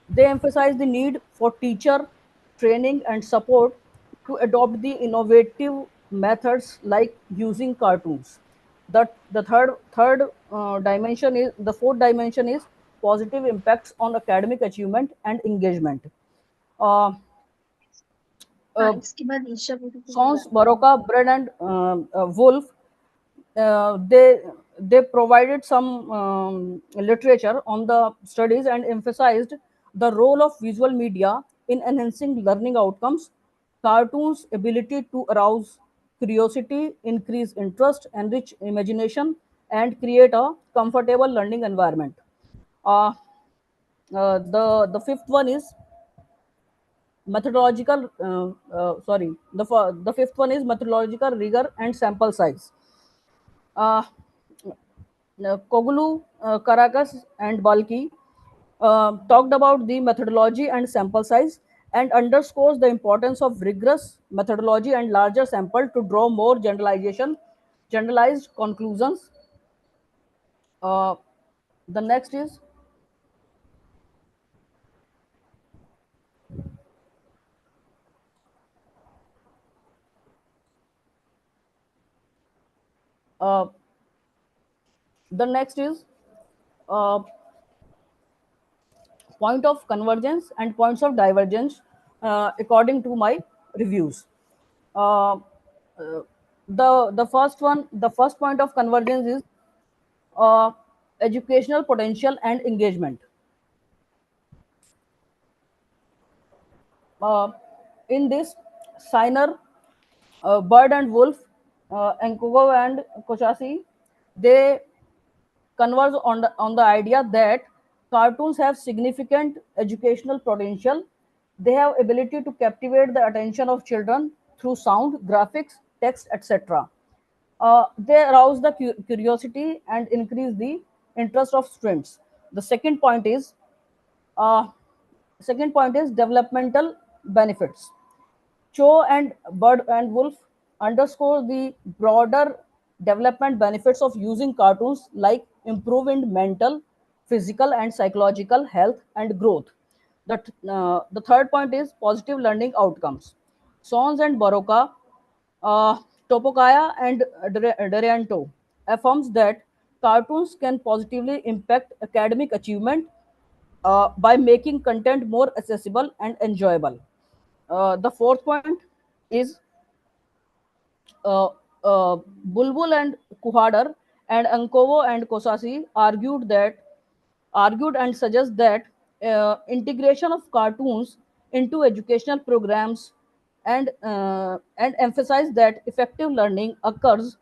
They emphasize the need for teacher training and support to adopt the innovative methods like using cartoons. The third dimension is the fourth dimension is positive impacts on academic achievement and engagement. Uh, हाँ uh, इसके बाद ईशा बोली तो Sons Baroka, Bread and Wolf, they provided some literature on the studies and emphasized the role of visual media in enhancing learning outcomes. Cartoons' ability to arouse curiosity, increase interest, enrich imagination, and create a comfortable learning environment. Uh, the fifth one is methodological the fifth one is methodological rigor and sample size. uh, Koglu, Caracas, and Balki talked about the methodology and sample size and underscores the importance of rigorous methodology and larger sample to draw more generalized conclusions. uh, the next is uh, the next is uh, point of convergence and points of divergence according to my reviews. Uh, uh, the first point of convergence is uh, educational potential and engagement. Uh, in this, Signer, Bird and Wolf, Nkogo and Koshasi, they converge on the idea that cartoons have significant educational potential. They have ability to captivate the attention of children through sound, graphics, text, etc. They arouse the curiosity and increase the interest of students. The uh, second point is developmental benefits. Cho and Bird and Wolf underscore the broader development benefits of using cartoons, like improving mental, physical, and psychological health and growth. The third point is positive learning outcomes. Sons and Baroka, uh, Topokaya and Darianto affirms that cartoons can positively impact academic achievement by making content more accessible and enjoyable. The fourth point is uh, Bulbul and Kuhadar and Ankovo and Kosasi argued and suggest that integration of cartoons into educational programs and emphasize that effective learning occurs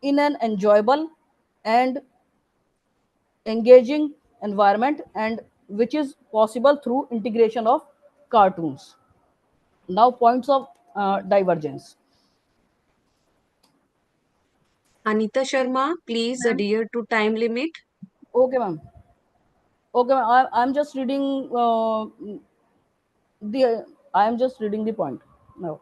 in an enjoyable and engaging environment, and which is possible through integration of cartoons. Now, points of divergence. Anita Sharma, please adhere to time limit. Okay, ma'am. Okay, ma'am. I'm just reading the. I am just reading the point now.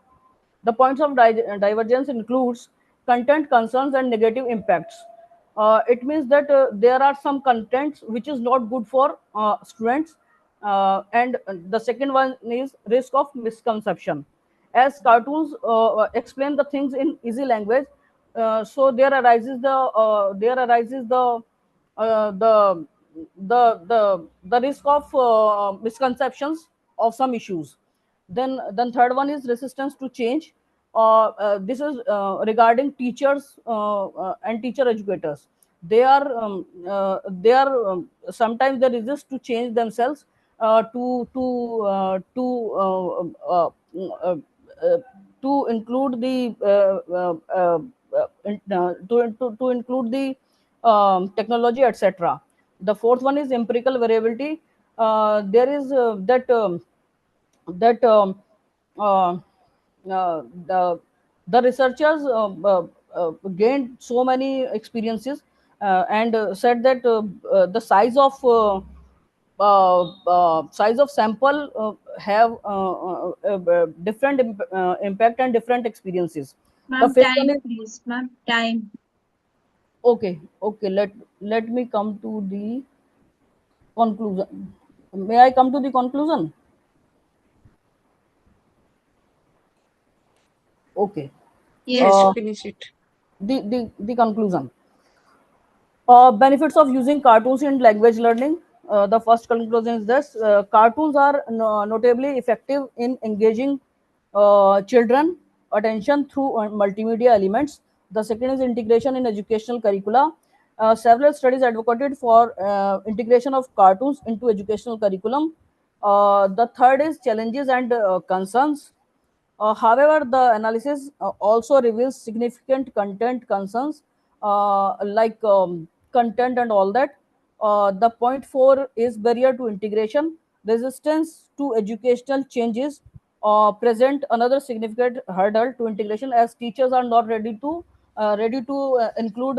The points of divergence includes content concerns and negative impacts. It means that there are some contents which is not good for students, and the second one is risk of misconception. As cartoons explain the things in easy language, so there arises the the risk of misconceptions of some issues. Then third one is resistance to change. This is regarding teachers and teacher educators. They are sometimes they resist to change themselves uh, uh, to include the to include the technology, etc. The fourth one is empirical variability. There is that uh, the researchers gained so many experiences and said that the size of sample have different impact and different experiences. The Ma'am, fifth one time, is please. Ma'am, time. okay. Let me come to the conclusion. May I come to the conclusion? Okay. Yes, Yes. finish it. The conclusion. Benefits of using cartoons in language learning. The first conclusion is this: cartoons are notably effective in engaging children attention through multimedia elements. The second is integration in educational curricula. Several studies advocated for integration of cartoons into educational curriculum. The third is challenges and concerns. However, the analysis also reveals significant content concerns, like content and all that. The point four is barrier to integration. Resistance to educational changes present another significant hurdle to integration, as teachers are not ready to include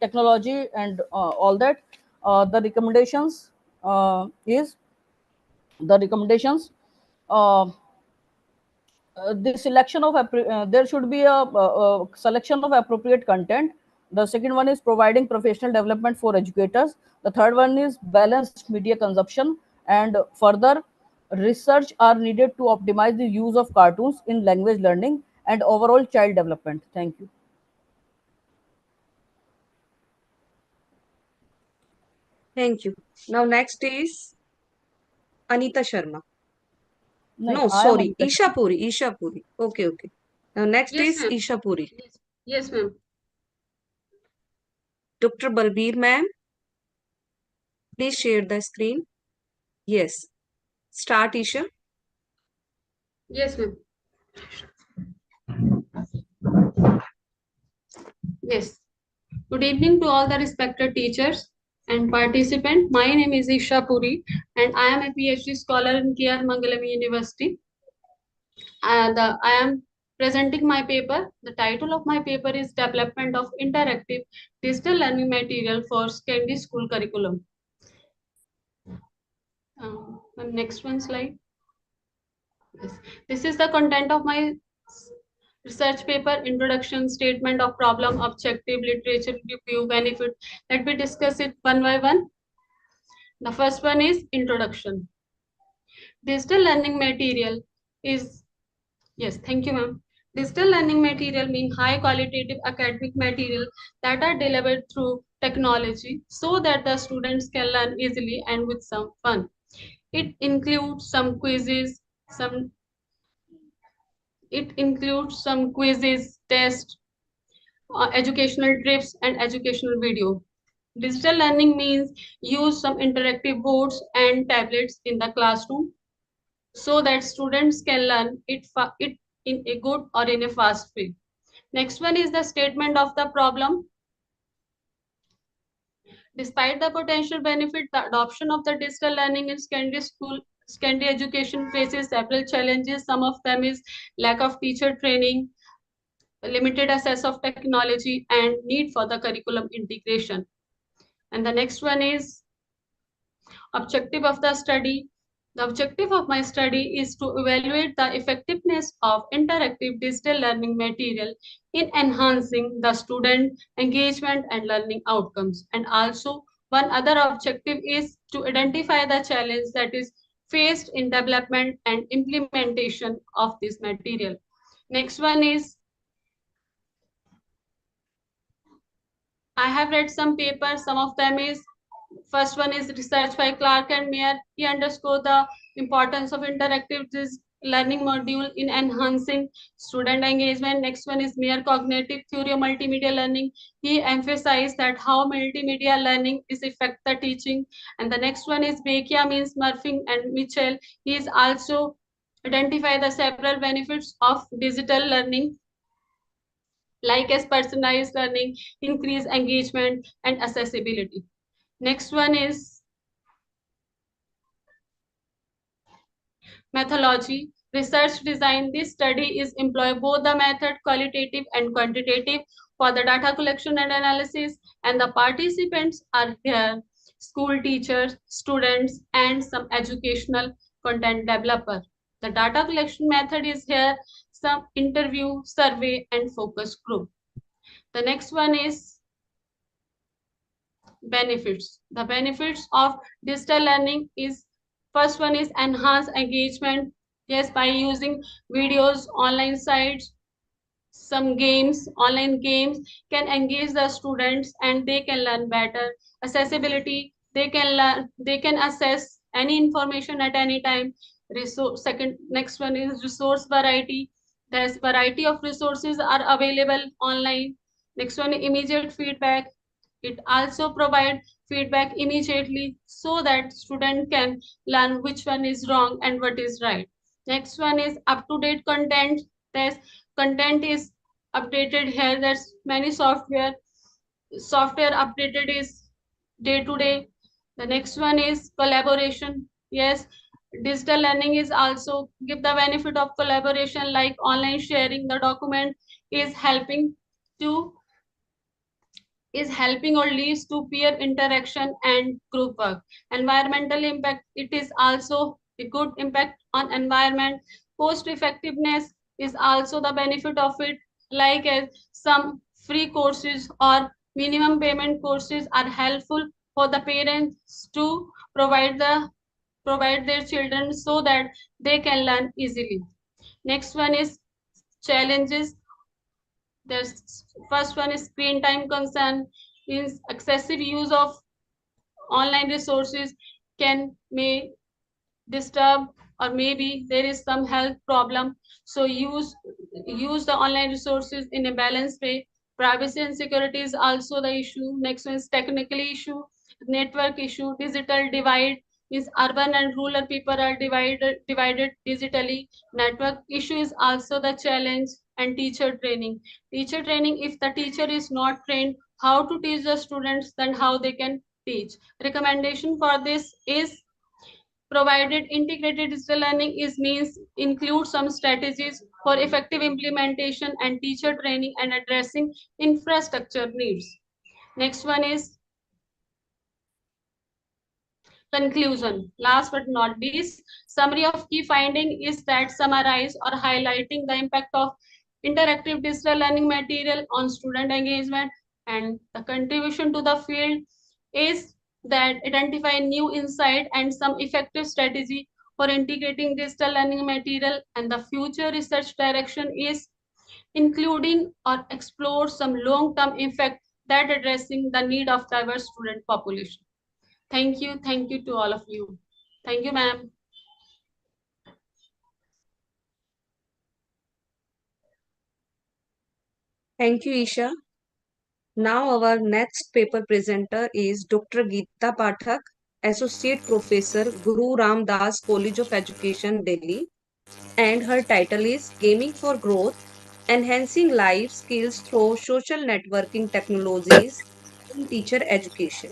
technology and all that. The recommendations is the recommendations uh, the selection of there should be a selection of appropriate content. The second one is providing professional development for educators. The third one is balanced media consumption, and further research are needed to optimize the use of cartoons in language learning and overall child development. Thank you. Thank you. Now next is Anita Sharma. No, I am sorry, Isha Puri. Isha Puri. Okay, okay. Next Yes, is ma'am. Isha Puri. Yes, ma'am. Dr. Balbir ma'am, please share the screen. Yes. Start, Isha. Yes, ma'am. Yes. Good evening to all the respected teachers and participants. My name is Isha Puri and I am a PhD scholar in K.R. Mangalam University. And I am presenting my paper. The title of my paper is Development of Interactive Digital Learning Material for Secondary School Curriculum. Next one slide. Yes. This is the content of my research paper, introduction, statement of problem, objective, literature review, benefit. Let me discuss it one by one. The first one is introduction. Digital learning material is, yes, thank you, ma'am. Digital learning material mean high qualitative academic material that are delivered through technology so that the students can learn easily and with some fun. It includes some quizzes, tests, educational trips, and educational video. Digital learning means use some interactive boards and tablets in the classroom so that students can learn it in a good or in a fast way. Next one is the statement of the problem. Despite the potential benefit, the adoption of the digital learning in secondary education faces several challenges. Some of them is lack of teacher training, limited access of technology, and need for the curriculum integration. And the next one is objective of the study. The objective of my study is to evaluate the effectiveness of interactive digital learning material in enhancing the student engagement and learning outcomes. And also, one other objective is to identify the challenge that is faced in development and implementation of this material. Next one is I have read some papers. Some of them is first one is research by Clark and Mayer. He underscored the importance of interactive learning module in enhancing student engagement. Next one is Mayer cognitive theory of multimedia learning. He emphasized that how multimedia learning is affect the teaching. And the next one is Bekia means Murphy and Mitchell. He is also identify the several benefits of digital learning like as personalized learning, increase engagement, and accessibility. Next one is methodology. Research design. This study is employ both the method qualitative and quantitative for the data collection and analysis, and the participants are here school teachers, students, and some educational content developer. The data collection method is here some interview, survey, and focus group. The next one is benefits. The benefits of digital learning is first one is enhance engagement. Yes, by using videos, online sites, some games, online games can engage the students and they can learn better. Accessibility, they can learn, they can access any information at any time. Resource, second, next one is resource variety. There's variety of resources are available online. Next one, immediate feedback. It also provides feedback immediately so that student can learn which one is wrong and what is right. Next one is up-to-date content. This content is updated here. There's many software. Software updated is day to day. The next one is collaboration. Yes, digital learning is also give the benefit of collaboration like online sharing the document is helping or leads to peer interaction and group work. Environmental impact, it is also a good impact on environment. Cost effectiveness is also the benefit of it, like as some free courses or minimum payment courses are helpful for the parents to provide their children so that they can learn easily. Next one is challenges. There's first one is screen time concern is excessive use of online resources may disturb or maybe there is some health problem. So use the online resources in a balanced way. Privacy and security is also the issue. Next one is technical issue, network issue, digital divide means urban and rural people are divided digitally. Network issue is also the challenge. And teacher training, if the teacher is not trained how to teach the students, then how they can teach. Recommendation for this is provided integrated digital learning is means include some strategies for effective implementation and teacher training and addressing infrastructure needs. Next one is conclusion. Last but not least, summary of key finding is that summarize or highlighting the impact of interactive digital learning material on student engagement, and the contribution to the field is that identify new insight and some effective strategy for integrating digital learning material, and the future research direction is including or explore some long-term effect that addressing the need of diverse student population. Thank you. Thank you to all of you. Thank you, ma'am. Thank you, Isha. Now our next paper presenter is Dr. Geeta Pathak, Associate Professor, Guru Ram Das College of Education, Delhi, and her title is Gaming for Growth, Enhancing Life Skills Through Social Networking Technologies in Teacher Education.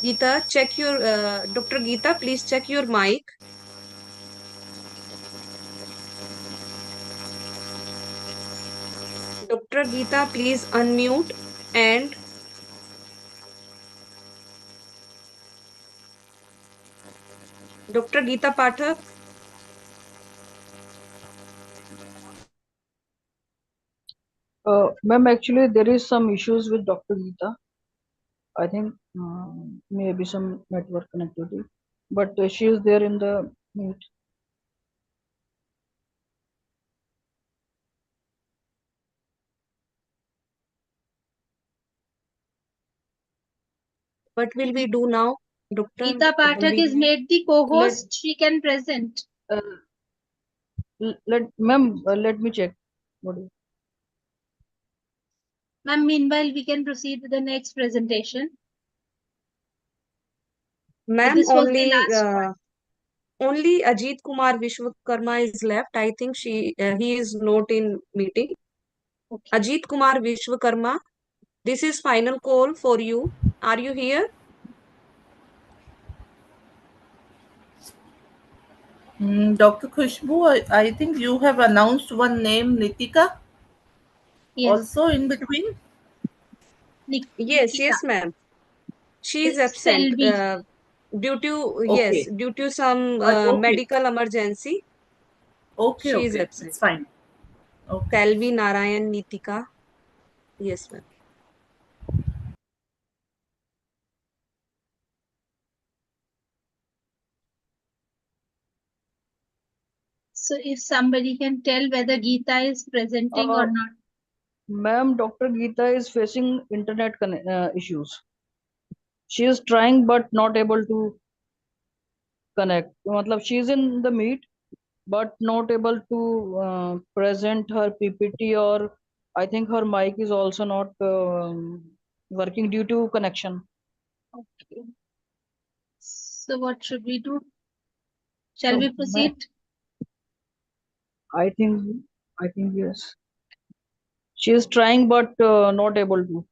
Geeta, check your, Dr. Geeta, please check your mic. Dr. Geeta, please unmute and Dr. Geeta Pathak. Ma'am, actually, there is some issues with Dr. Geeta. I think maybe some network connectivity, but she is there in the meet. What will we do now, Doctor? Geeta Pathak is made the co-host. She can present. Let me check. What is Ma'am, meanwhile, we can proceed to the next presentation. Ma'am, This was the last only Ajit Kumar Vishwakarma is left. I think he is not in meeting. Okay. Ajit Kumar Vishwakarma, this is final call for you. Are you here? Dr. Khushbu, I think you have announced one name, Nitika. Yes. Also in between? Yes, ma'am. She is absent due to some medical emergency. She is absent. It's fine. Okay. Selvi Narayan Nitika. Yes, ma'am. So if somebody can tell whether Geeta is presenting or not. Ma'am, Dr. Geeta is facing internet issues. She is trying but not able to connect. Matlab, she is in the meet but not able to present her PPT, or I think her mic is also not working due to connection. Okay. So what should we do? Shall we proceed? I think yes. She is trying but not able to.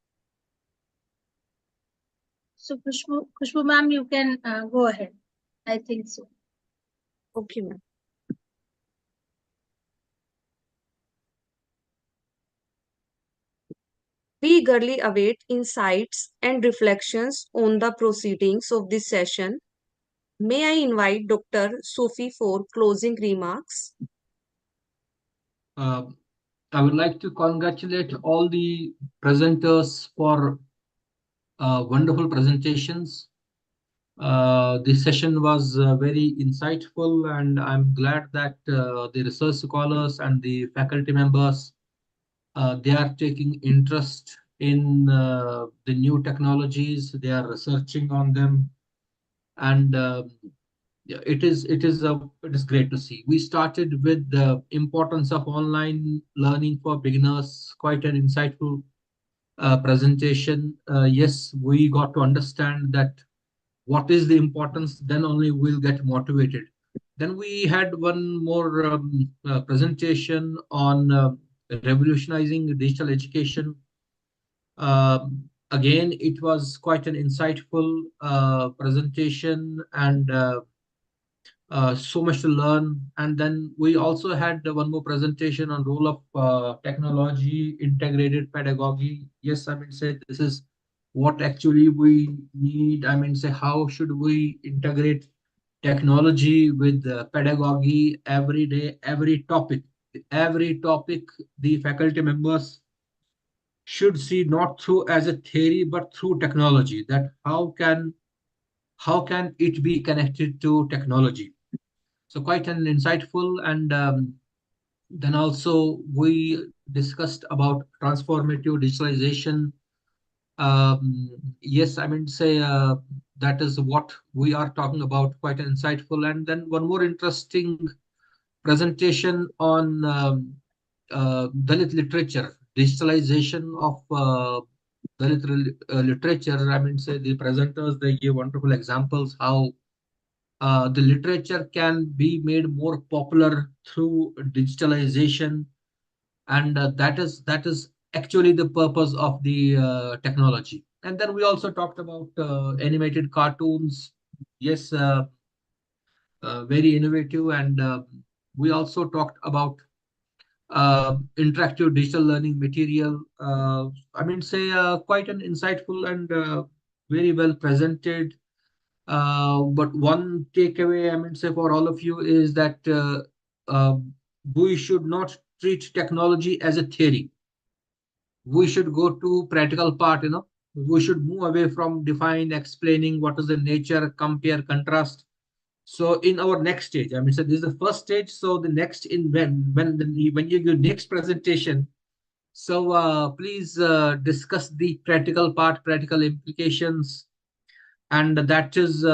So Khushbu ma'am, you can go ahead. I think so. Okay, ma'am. We eagerly await insights and reflections on the proceedings of this session. May I invite Dr. Sophie for closing remarks? I would like to congratulate all the presenters for wonderful presentations. This session was very insightful, and I'm glad that the research scholars and the faculty members they are taking interest in the new technologies. They are researching on them, and yeah, it is great to see. We started with the importance of online learning for beginners. Quite an insightful presentation. Yes, we got to understand that what is the importance. Then only we'll get motivated. Then we had one more presentation on revolutionizing digital education. Again, it was quite an insightful presentation, and so much to learn. And then we also had one more presentation on role of technology integrated pedagogy. Yes, I mean, say this is what actually we need. I mean, say how should we integrate technology with pedagogy every day, every topic the faculty members should see not through as a theory but through technology, that how can it be connected to technology. So quite an insightful. And then also we discussed about transformative digitalization. Yes, I mean, say that is what we are talking about, quite insightful. And then one more interesting presentation on Dalit literature, digitalization of literature. I mean, say the presenters, they give wonderful examples how the literature can be made more popular through digitalization, and that is actually the purpose of the technology. And then we also talked about animated cartoons. Yes, very innovative. And we also talked about interactive digital learning material. I mean, say quite an insightful and very well presented. But one takeaway, I mean, say for all of you is that uh, we should not treat technology as a theory. We should go to practical part. We should move away from define, explaining what is the nature, compare, contrast. So in our next stage, I mean, so this is the first stage. So the next in when you give next presentation, so please discuss the practical part, practical implications, and that is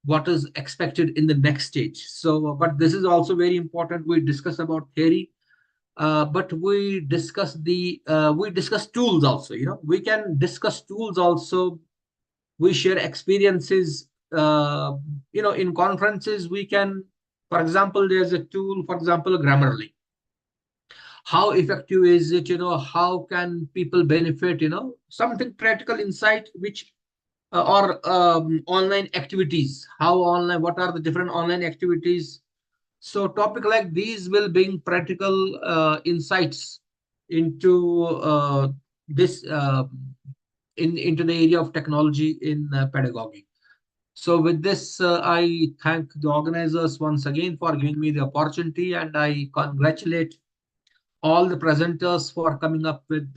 what is expected in the next stage. So, but this is also very important. We discuss about theory, but we discuss tools also. We can discuss tools also. We share experiences. In conferences we can, for example, there's a tool, for example, Grammarly. How effective is it? How can people benefit? Something practical insight, which or online activities. What are the different online activities? So topic like these will bring practical insights into this into the area of technology in pedagogy. So with this, I thank the organizers once again for giving me the opportunity, and I congratulate all the presenters for coming up with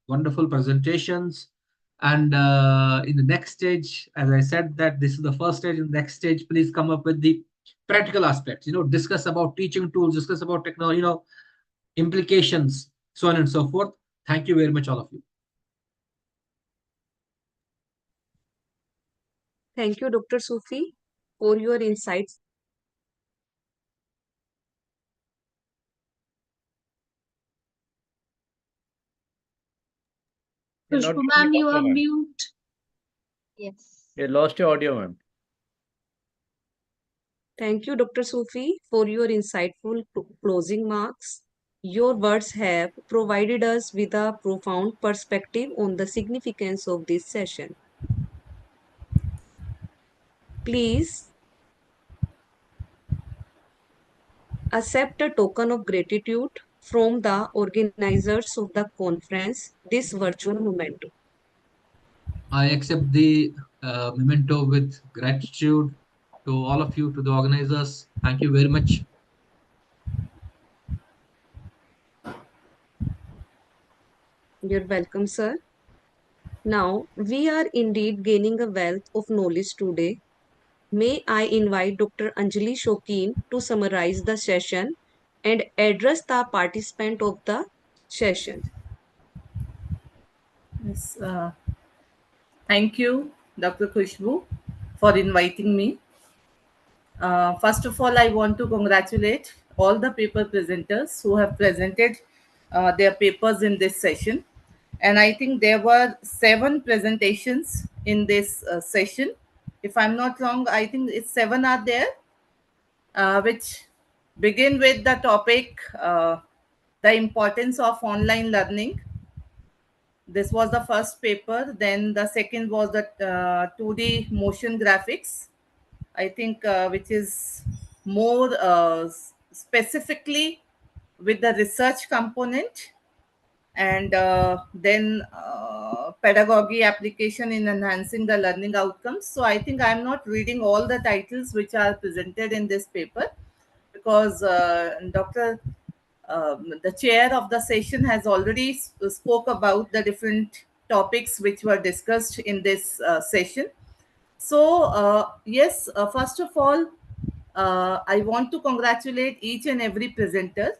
wonderful presentations. And in the next stage, as I said, that this is the first stage. In the next stage, please come up with the practical aspects. Discuss about teaching tools, discuss about technology, implications, so on and so forth. Thank you very much, all of you. Thank you, Dr. Sufi, for your insights. Khushbu ma'am, you are mute. Yes. You lost your audio, ma'am. Thank you, Dr. Sufi, for your insightful closing remarks. Your words have provided us with a profound perspective on the significance of this session. Please accept a token of gratitude from the organizers of the conference, this virtual memento. I accept the memento with gratitude to all of you, to the organizers. Thank you very much. You're welcome, sir. Now, we are indeed gaining a wealth of knowledge today. May I invite Dr. Anjali Shokin to summarize the session and address the participant of the session. Yes, thank you, Dr. Khushbu, for inviting me. First of all, I want to congratulate all the paper presenters who have presented their papers in this session. And I think there were 7 presentations in this session. If I'm not wrong, I think it's 7 are there, which begin with the topic, the importance of online learning. This was the first paper. Then the second was the 2D motion graphics, I think, which is more specifically with the research component, and then pedagogy application in enhancing the learning outcomes. So I think I'm not reading all the titles which are presented in this paper, because the chair of the session has already spoke about the different topics which were discussed in this session. So, yes, first of all, I want to congratulate each and every presenter.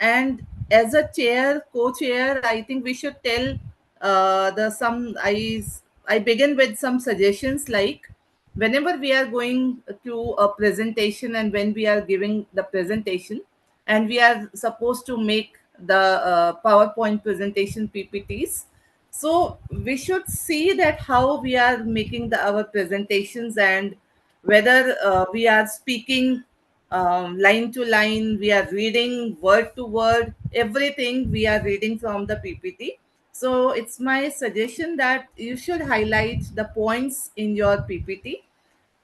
And as a chair, co-chair, I think we should tell the some. I begin with some suggestions, like whenever we are going to a presentation and when we are giving the presentation, and we are supposed to make the PowerPoint presentation PPTs, so we should see that how we are making our presentations, and whether we are speaking line to line, we are reading word to word, everything we are reading from the PPT. So it's my suggestion that you should highlight the points in your PPT.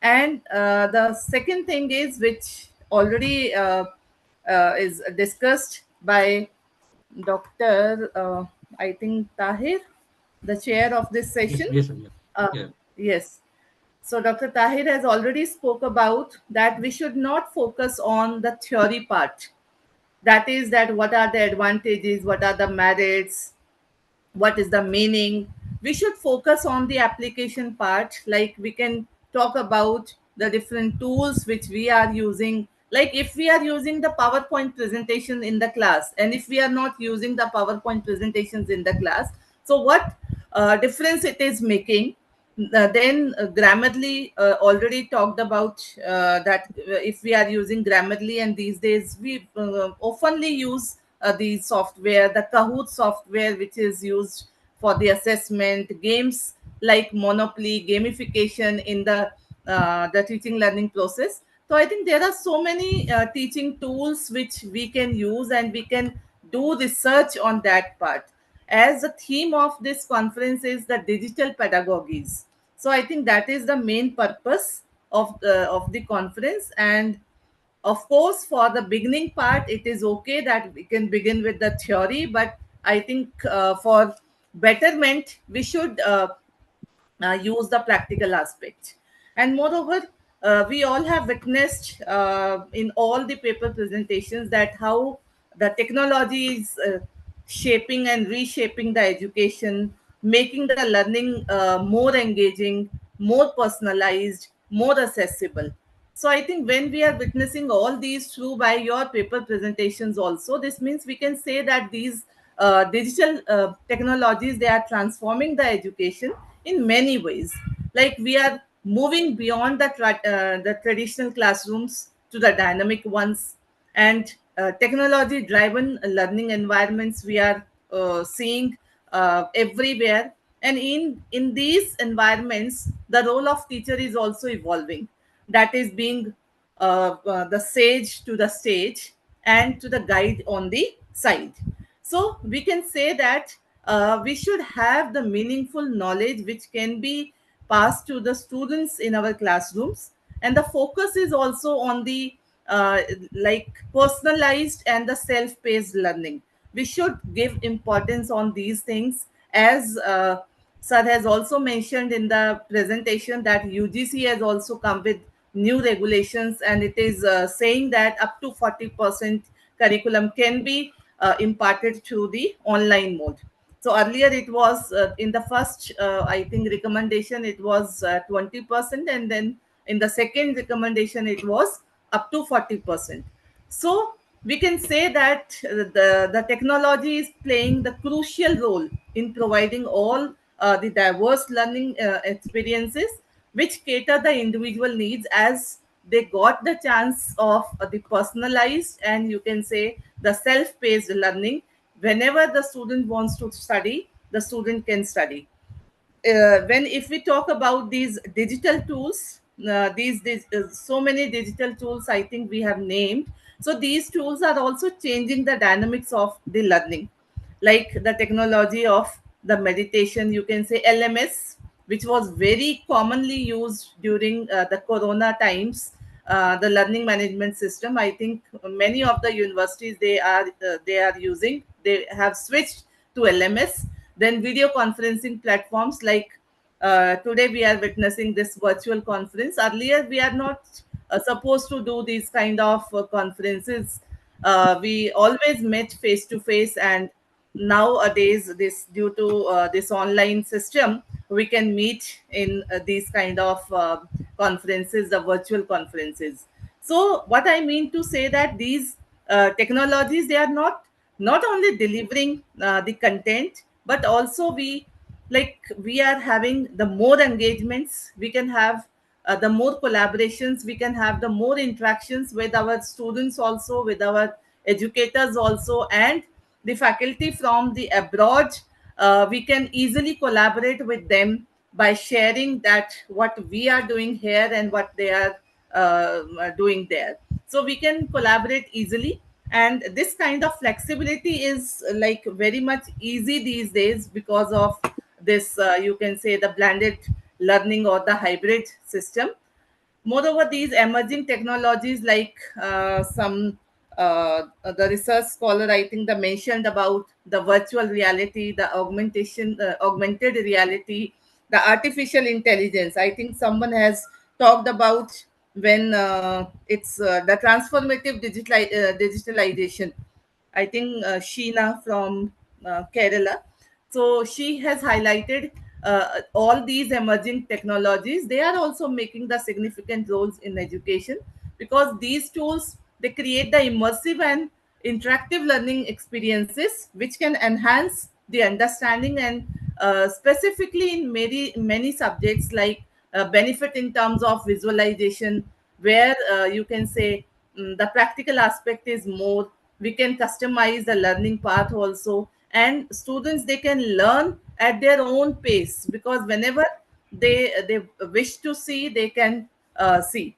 And the second thing is, which already is discussed by Dr. I think Tahir, the chair of this Yes, session. yes, sir, yeah. Yeah. Yes. So Dr. Tahir has already spoke about that we should not focus on the theory part. That is, that what are the advantages, what are the merits, what is the meaning. We should focus on the application part. Like, we can talk about the different tools which we are using, like if we are using the PowerPoint presentation in the class, and if we are not using the PowerPoint presentations in the class, so what difference it is making. Then Grammarly already talked about that if we are using Grammarly, and these days we oftenly use the software, the Kahoot software, which is used for the assessment, games like Monopoly, gamification in the teaching learning process. So I think there are so many teaching tools which we can use, and we can do research on that part. As the theme of this conference is the digital pedagogies, so I think that is the main purpose of the conference. And of course, for the beginning part, it is okay that we can begin with the theory, but I think for betterment, we should use the practical aspect. And moreover, we all have witnessed in all the paper presentations that how the technology is shaping and reshaping the education, making the learning more engaging, more personalized, more accessible. So I think when we are witnessing all these through by your paper presentations also, this means we can say that these digital technologies, they are transforming the education in many ways. Like, we are moving beyond the traditional classrooms to the dynamic ones, and technology driven learning environments we are seeing everywhere. And in these environments, the role of teacher is also evolving. That is being the sage to the stage, and to the guide on the side. So we can say that we should have the meaningful knowledge which can be passed to the students in our classrooms. And the focus is also on the uh, like personalized and the self-paced learning. We should give importance on these things, as sir has also mentioned in the presentation that UGC has also come with new regulations, and it is saying that up to 40% curriculum can be imparted through the online mode. So earlier it was in the first, I think, recommendation, it was 20%, and then in the second recommendation it was up to 40%. So we can say that the technology is playing the crucial role in providing all the diverse learning experiences which cater the individual needs, as they got the chance of the personalized and you can say the self-paced learning. Whenever the student wants to study, the student can study. When if we talk about these digital tools, these so many digital tools I think we have named. So these tools are also changing the dynamics of the learning, like the technology of the meditation, you can say LMS, which was very commonly used during the corona times. The learning management system, I think many of the universities they are using, they have switched to LMS. Then video conferencing platforms, like today we are witnessing this virtual conference. Earlier we are not supposed to do these kind of conferences. We always met face to face, and nowadays, this due to this online system, we can meet in these kind of conferences, the virtual conferences. So what I mean to say that these technologies, they are not only delivering the content, but also we are having the more engagements we can have, the more collaborations we can have, the more interactions with our students also, with our educators also, and the faculty from the abroad. We can easily collaborate with them by sharing that what we are doing here and what they are doing there. So we can collaborate easily, and this kind of flexibility is like very much easy these days because of this you can say the blended learning or the hybrid system. Moreover, these emerging technologies, like the research scholar, I think, they mentioned about the virtual reality, the augmented reality, the artificial intelligence. I think someone has talked about when it's the transformative digitalization. I think Sheena from Kerala. So she has highlighted all these emerging technologies. They are also making the significant roles in education, because these tools, they create the immersive and interactive learning experiences which can enhance the understanding, and specifically in many subjects, like benefit in terms of visualization, where you can say the practical aspect is more. We can customize the learning path also, and students, they can learn at their own pace, because whenever they wish to see, they can see.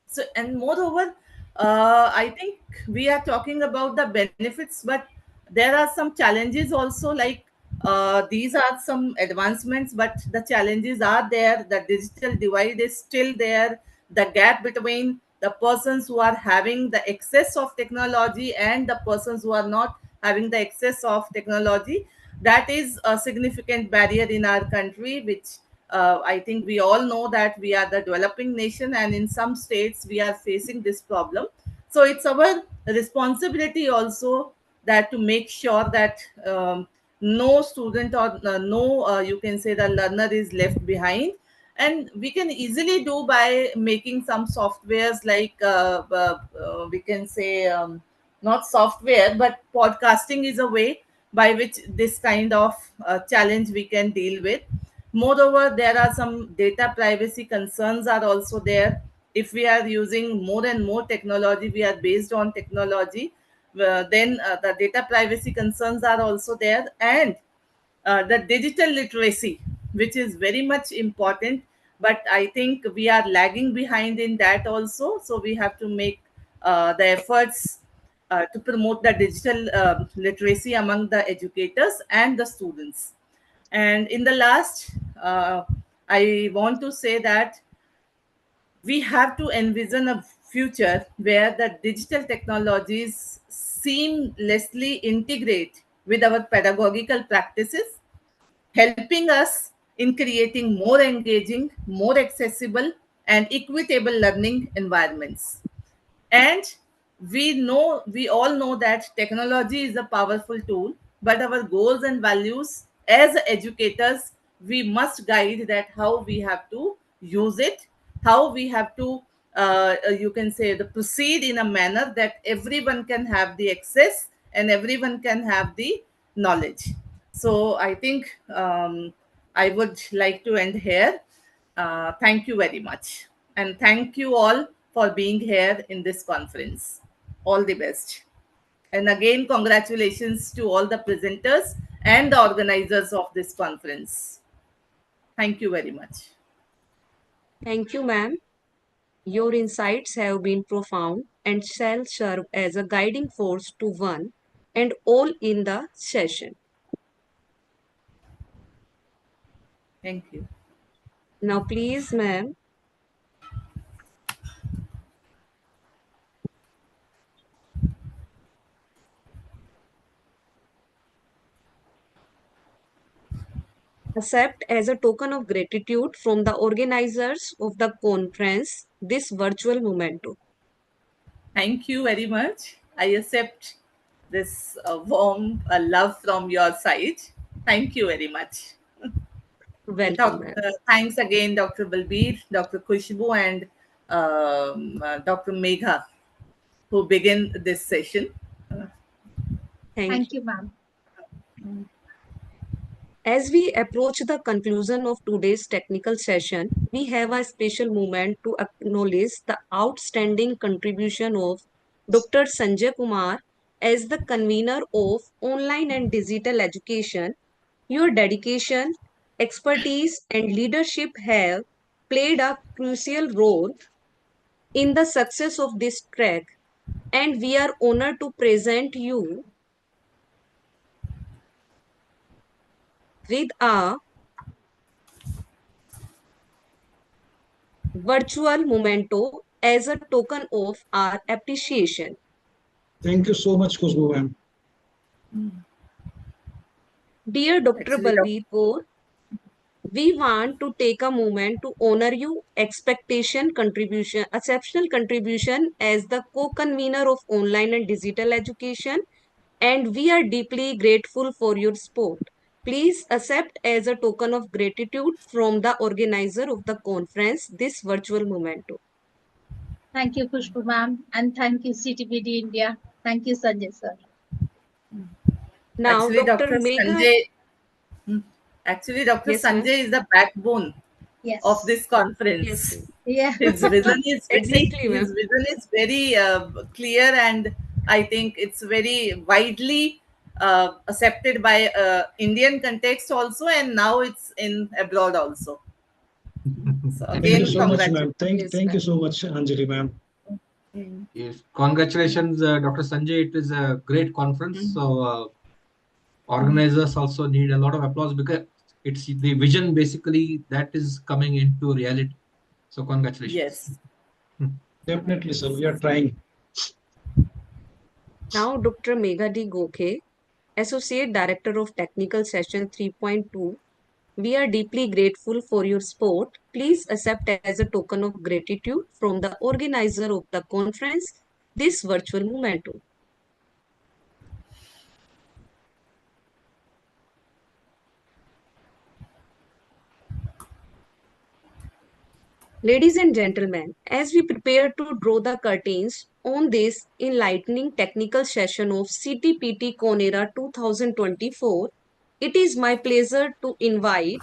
So, and moreover, I think we are talking about the benefits, but there are some challenges also. Like these are some advancements, but the challenges are there. The digital divide is still there. The gap between the persons who are having the excess of technology and the persons who are not having the excess of technology, that is a significant barrier in our country, which I think we all know that we are the developing nation, and in some states we are facing this problem. So it's our responsibility also that to make sure that no student or no, you can say, the learner is left behind. And we can easily do by making some softwares, like we can say not software, but podcasting is a way by which this kind of challenge we can deal with. Moreover, there are some data privacy concerns are also there. If we are using more and more technology, we are based on technology, then the data privacy concerns are also there. And the digital literacy, which is very much important, but I think we are lagging behind in that also. So we have to make the efforts to promote the digital literacy among the educators and the students. And in the last, I want to say that we have to envision a future where the digital technologies seamlessly integrate with our pedagogical practices, helping us in creating more engaging, more accessible, and equitable learning environments. And we all know that technology is a powerful tool, but our goals and values as educators, we must guide that how we have to use it, how we have to you can say the proceed in a manner that everyone can have the access and everyone can have the knowledge. So I think I would like to end here. Thank you very much. And thank you all for being here in this conference. All the best. And again, congratulations to all the presenters and the organizers of this conference. Thank you very much. Thank you, ma'am. Your insights have been profound and shall serve as a guiding force to one and all in the session. Thank you. Now, please, ma'am, accept as a token of gratitude from the organizers of the conference this virtual memento. Thank you very much. I accept this warm love from your side. Thank you very much. Welcome, ma'am. Thanks again, Dr. Balbir, Dr. Kushbu, and Dr. Megha, who begin this session. Thank you, ma'am. As we approach the conclusion of today's technical session, we have a special moment to acknowledge the outstanding contribution of Dr. Sanjay Kumar as the convener of online and digital education. Your dedication, expertise, and leadership have played a crucial role in the success of this track, and we are honored to present you with a virtual memento as a token of our appreciation. Thank you so much, Khushbu ma'am. Dear Dr. Balbir Kaur, we want to take a moment to honor your exceptional contribution as the co-convener of online and digital education, and we are deeply grateful for your support. Please accept as a token of gratitude from the organizer of the conference this virtual memento. Thank you, Khushbu ma'am, and thank you, Ctpd India. Thank you, Sanjay sir. Now, Actually, Dr. Dr. Megha. Actually, Dr. Yes, Sanjay is the backbone of this conference. Yes. Yeah. His vision is Exactly, ma'am. his vision is very clear, and I think it's very widely accepted by Indian context also, and now it's in abroad also. So Thank you again, so much, congratulations. ma'am. Thank you so much, Anjali ma'am. Yes, congratulations, Dr. Sanjay. It is a great conference. So organizers also need a lot of applause because it's the vision basically that is coming into reality. So congratulations. Yes. Definitely, sir. We are trying. Now, Dr. Megha D. Gokhe, Associate Director of Technical Session 3.2. We are deeply grateful for your support. Please accept as a token of gratitude from the organizer of the conference this virtual memento. Ladies and gentlemen, as we prepare to draw the curtains on this enlightening technical session of Ctpdcon-Era 2024, it is my pleasure to invite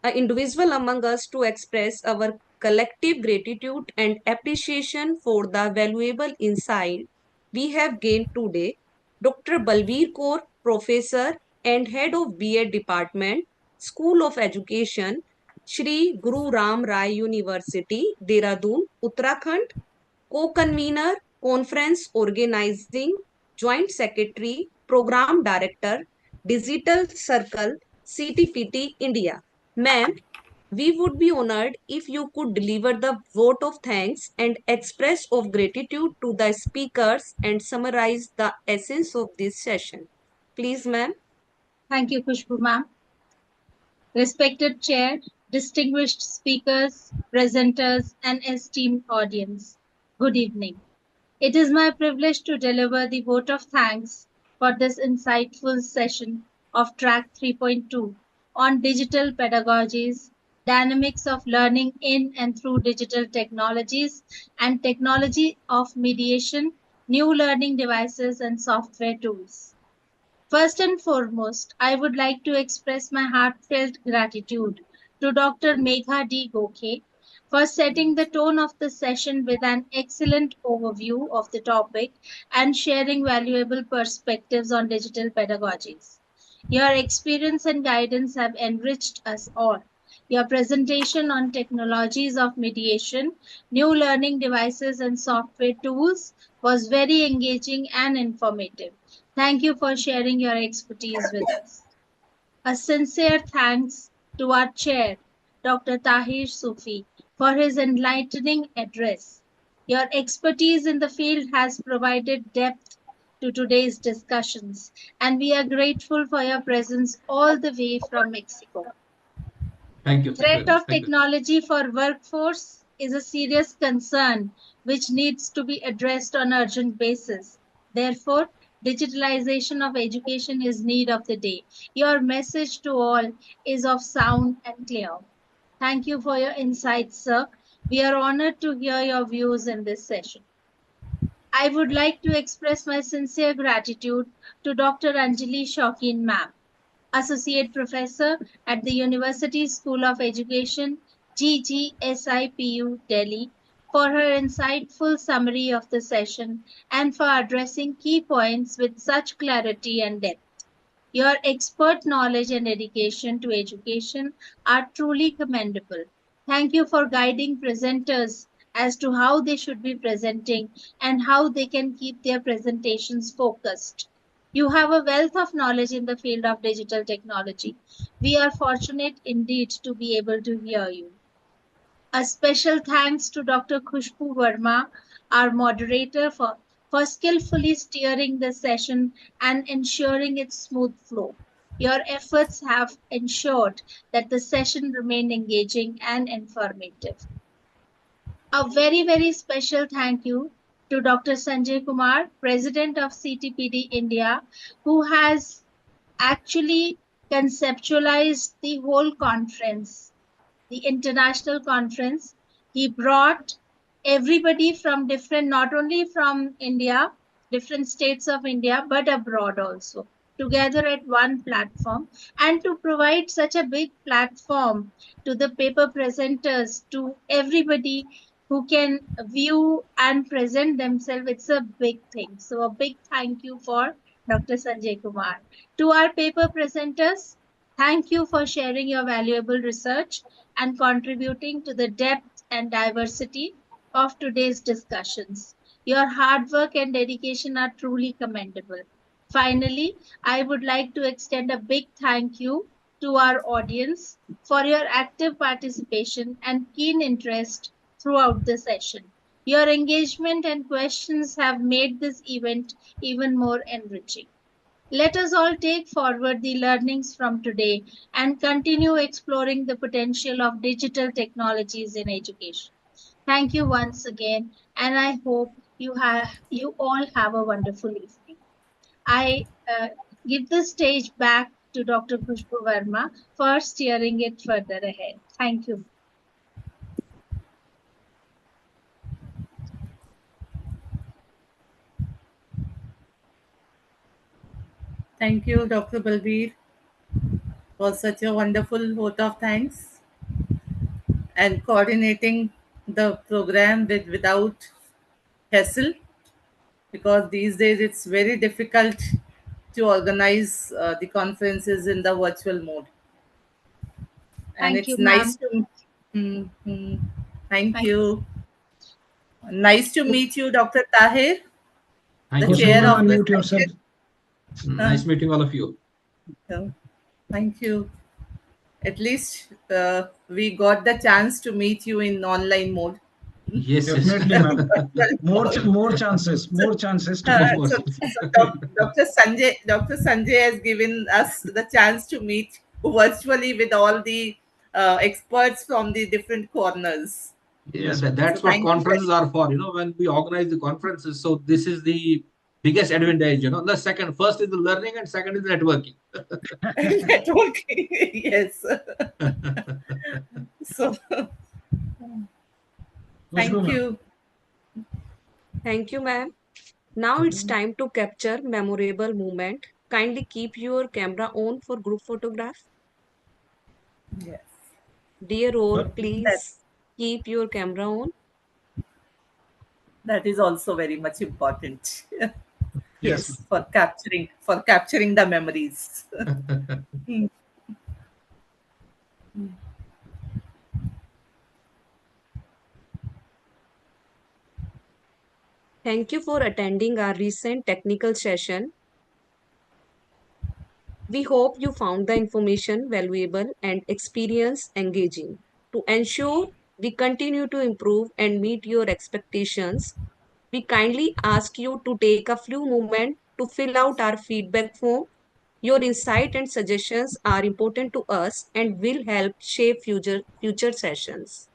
an individual among us to express our collective gratitude and appreciation for the valuable insight we have gained today. Dr. Balbir Kaur, Professor and Head of B.Ed Department, School of Education, Shri Guru Ram Rai University, Dehradun, Uttarakhand, Co-Convener, Conference Organizing, Joint Secretary, Program Director, Digital Circle, Ctpd India. Ma'am, we would be honored if you could deliver the vote of thanks and express of gratitude to the speakers and summarize the essence of this session. Please, ma'am. Thank you, Khushbu ma'am. Respected Chair, distinguished speakers, presenters, and esteemed audience, good evening. It is my privilege to deliver the vote of thanks for this insightful session of Track 3.2 on digital pedagogies, dynamics of learning in and through digital technologies, and technology of mediation, new learning devices, and software tools. First and foremost, I would like to express my heartfelt gratitude to Dr. Megha D. Gokhe for setting the tone of the session with an excellent overview of the topic and sharing valuable perspectives on digital pedagogies. Your experience and guidance have enriched us all. Your presentation on technologies of mediation, new learning devices, and software tools was very engaging and informative. Thank you for sharing your expertise with us. A sincere thanks to our chair, Dr. Tahir Sufi, for his enlightening address. Your expertise in the field has provided depth to today's discussions, and we are grateful for your presence all the way from Mexico. Thank you. Thank you very Threat much. of Thank you. technology for workforce is a serious concern which needs to be addressed on urgent basis. Therefore, digitalization of education is need of the day. Your message to all is of sound and clear. Thank you for your insights, sir. We are honored to hear your views in this session. I would like to express my sincere gratitude to Dr. Anjali Shaukin, ma'am, Associate Professor at the University School of Education, GGSIPU, Delhi, for her insightful summary of the session and for addressing key points with such clarity and depth. Your expert knowledge and dedication to education are truly commendable. Thank you for guiding presenters as to how they should be presenting and how they can keep their presentations focused. You have a wealth of knowledge in the field of digital technology. We are fortunate indeed to be able to hear you. A special thanks to Dr. Khushbu Verma, our moderator, for skillfully steering the session and ensuring its smooth flow. Your efforts have ensured that the session remained engaging and informative. A very, very special thank you to Dr. Sanjay Kumar, President of CTPD India, who has actually conceptualized the whole conference, the international conference. He brought everybody from different, not only from India, different states of India, but abroad also, together at one platform. And to provide such a big platform to the paper presenters, to everybody who can view and present themselves, it's a big thing. So, a big thank you for Dr. Sanjay Kumar. To our paper presenters, thank you for sharing your valuable research and contributing to the depth and diversity of today's discussions. Your hard work and dedication are truly commendable. Finally, I would like to extend a big thank you to our audience for your active participation and keen interest throughout the session. Your engagement and questions have made this event even more enriching. Let us all take forward the learnings from today and continue exploring the potential of digital technologies in education. Thank you once again, and I hope you all have a wonderful evening. I give the stage back to Dr. Khushbu Verma for steering it further ahead. Thank you. Thank you, Dr. Balbir, for such a wonderful vote of thanks and coordinating the program without hassle, because these days it's very difficult to organize the conferences in the virtual mode. And Thank you, it's nice ma'am. to thank Thank you. Nice to meet you, Dr. Tahir, Thank the you so chair much. of the Unmute yourself. session. Nice meeting all of you. Thank you. At least we got the chance to meet you in online mode. Yes, yes. Definitely, ma'am. Virtual More mode. chances to Uh, meet. so, Dr. Sanjay has given us the chance to meet virtually with all the experts from the different corners. Yeah, Yes, So that's what thank you conferences very are for, when we organize the conferences. So this is the biggest advantage, The second, first is the learning and second is the networking. networking. Yes. So thank ma'am. you. Thank you, ma'am. Now it's time to capture memorable moment Kindly keep your camera on for group photograph. Yes. Dear all, But- please keep your camera on. That is also very much important. Yes. Yes, for capturing the memories. Mm. Thank you for attending our recent technical session. We hope you found the information valuable and experience engaging. To ensure we continue to improve and meet your expectations, we kindly ask you to take a few moments to fill out our feedback form. Your insight and suggestions are important to us and will help shape future sessions.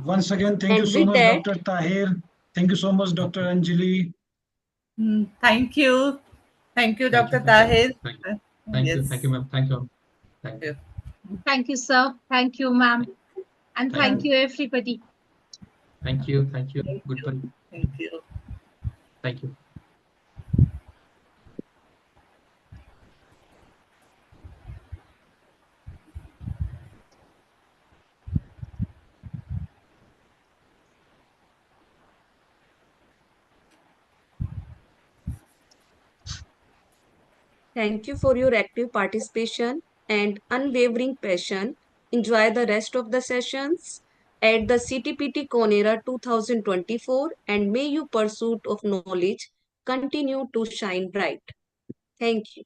Once again, thank you And so with much, that, Dr. Tahir. Thank you so much, Dr. Anjali. Thank you. Thank you, Thank you. Dr. Tahir. Thank Yes. you. Thank you, ma'am. Thank you. Thank you. Thank you, sir. Thank you, ma'am. And Thank thank you, everybody. Thank you. Thank you. Goodbye. Thank you. Thank you. thank you for your active participation and unwavering passion. Enjoy the rest of the sessions at the Ctpdcon-Era 2024 and may your pursuit of knowledge continue to shine bright. Thank you.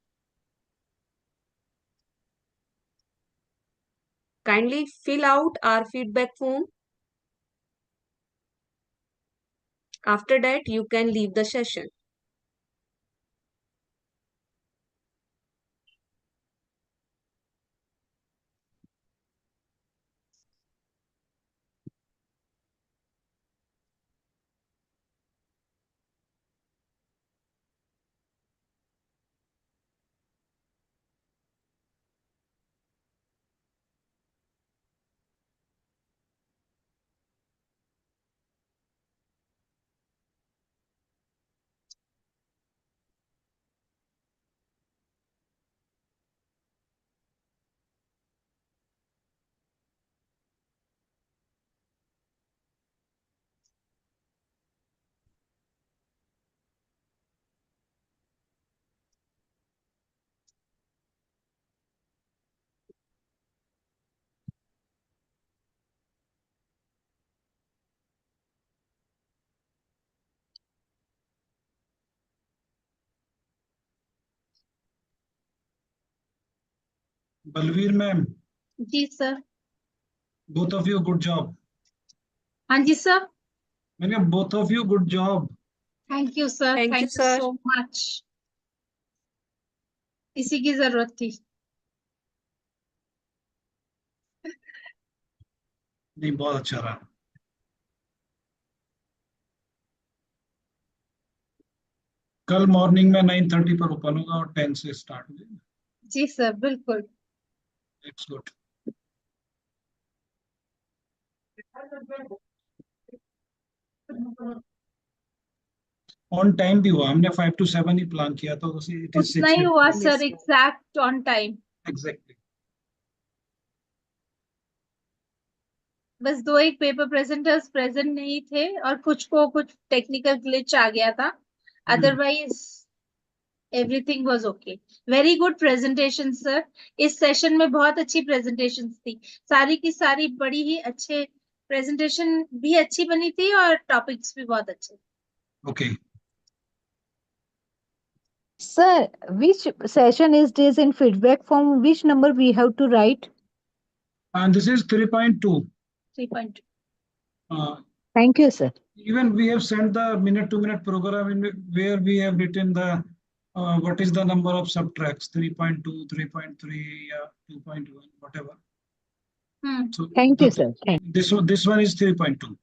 Kindly fill out our feedback form. After that, you can leave the session. Balveer ma'am, जी sir. both of you, good job. हाँ जी sir. Ma'am, both of you, good job. Thank you, sir. Thank you, Thank you sir. so much. इसी की जरूरत थी. नहीं, बहुत अच्छा रहा. कल मॉर्निंग में 9:30 पर ओपन होगा और 10 से स्टार्ट हो जाएगा. जी सर, बिल्कुल. It's good. ऑन टाइम भी हुआ. हमने 5 to 7 ही प्लान किया था, उसे इट इज उतना 6. ही हुआ sir, exact on time. Exactly. बस 2 एक पेपर प्रेजेंटर्स प्रेजेंट नहीं थे और कुछ को कुछ टेक्निकल ग्लिच आ गया था. Otherwise everything was okay. Very good presentation sir. इस सेशन में बहुत अच्छी प्रेजेंटेशन थी. सारी की सारी बड़ी ही अच्छे प्रेजेंटेशन भी अच्छी बनी थी और टॉपिक्स भी बहुत अच्छे. Okay. Sir, which session is this in feedback form? Which number we have to write? And this is 3.2. 3.2. Thank you, sir. Even we have sent the minute-to-minute program in where we have written the what is the number of subtracts, 3.2, 3.3, 2.1, whatever. So Thank you, sir. This one is 3.2.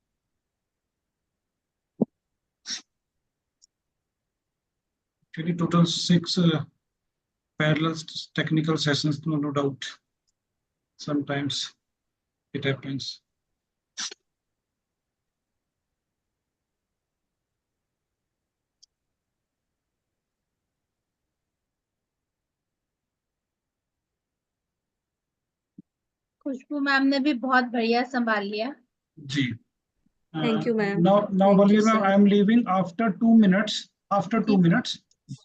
Actually, total 6 parallel technical sessions, no doubt. Sometimes it happens. Khushboo ma'am ने भी बहुत बढ़िया संभाल लिया। जी। Thank you ma'am. now Thank you, Ballavi ma'am, sir. I am leaving after 2 minutes. After 2 minutes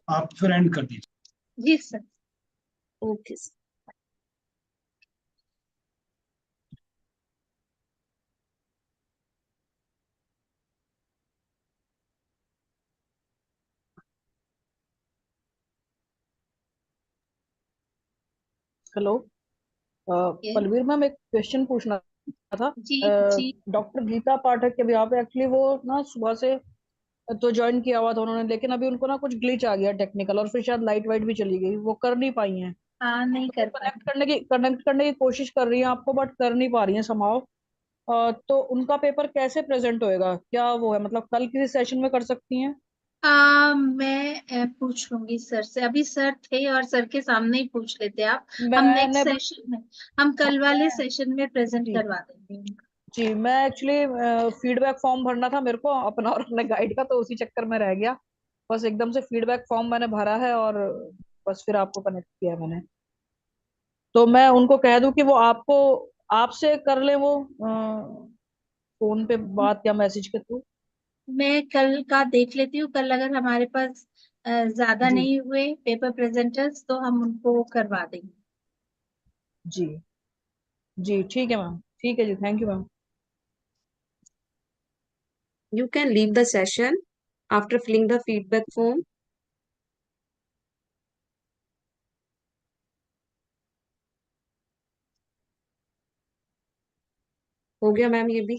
आप फिर end कर दीजिए। जी sir. Okay. Hello Palveer ma'am, एक क्वेश्चन पूछना था। जी जी। डॉक्टर गीता पाठक के यहाँ पे एक्चुअली वो ना सुबह से तो ज्वाइन किया हुआ था उन्होंने, लेकिन अभी उनको ना कुछ ग्लिच आ गया टेक्निकल, और फिर शायद लाइट वाइट भी चली गई, वो कर नहीं पाई हैं। हाँ नहीं तो कर पाए। कनेक्ट करने की कोशिश कर रही हैं आपको, बट कर नहीं पा रही हैं समाव। तो उनका पेपर कैसे प्रेजेंट होएगा, क्या वो है, मतलब कल किसी सेशन में कर सकती हैं? मैं पूछ लूंगी सर से। अभी सर थे और सर के सामने ही पूछ लेते आप। हम मैंने नेक्स्ट सेशन में, हम कल वाले सेशन में प्रेजेंट जी करवा देंगे। जी, मैं एक्चुअली फीडबैक फॉर्म भरना था मेरे को अपना और अपने गाइड का, तो उसी चक्कर में रह गया। बस एकदम से फीडबैक फॉर्म मैंने भरा है और बस फिर आपको कनेक्ट किया मैंने। तो मैं उनको कह दूं कि वो आपको, आपसे कर ले वो फोन पे बात या मैसेज के थ्रू। मैं कल का देख लेती हूँ। कल अगर हमारे पास ज्यादा जी नहीं हुए पेपर प्रेजेंटर्स तो हम उनको करवा देंगे। जी जी, ठीक है मैम, ठीक है जी, thank you ma'am. You can leave the session after filling the feedback form. हो गया मैम ये भी।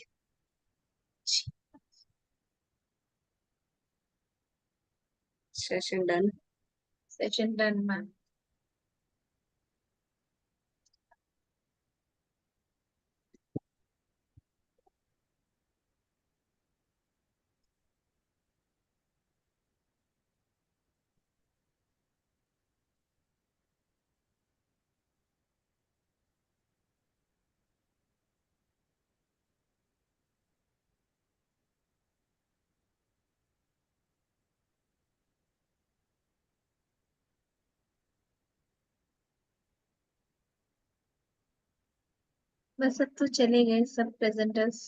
Session done. Session done ma'am. बस अब तो चले गए सब प्रेजेंटर्स।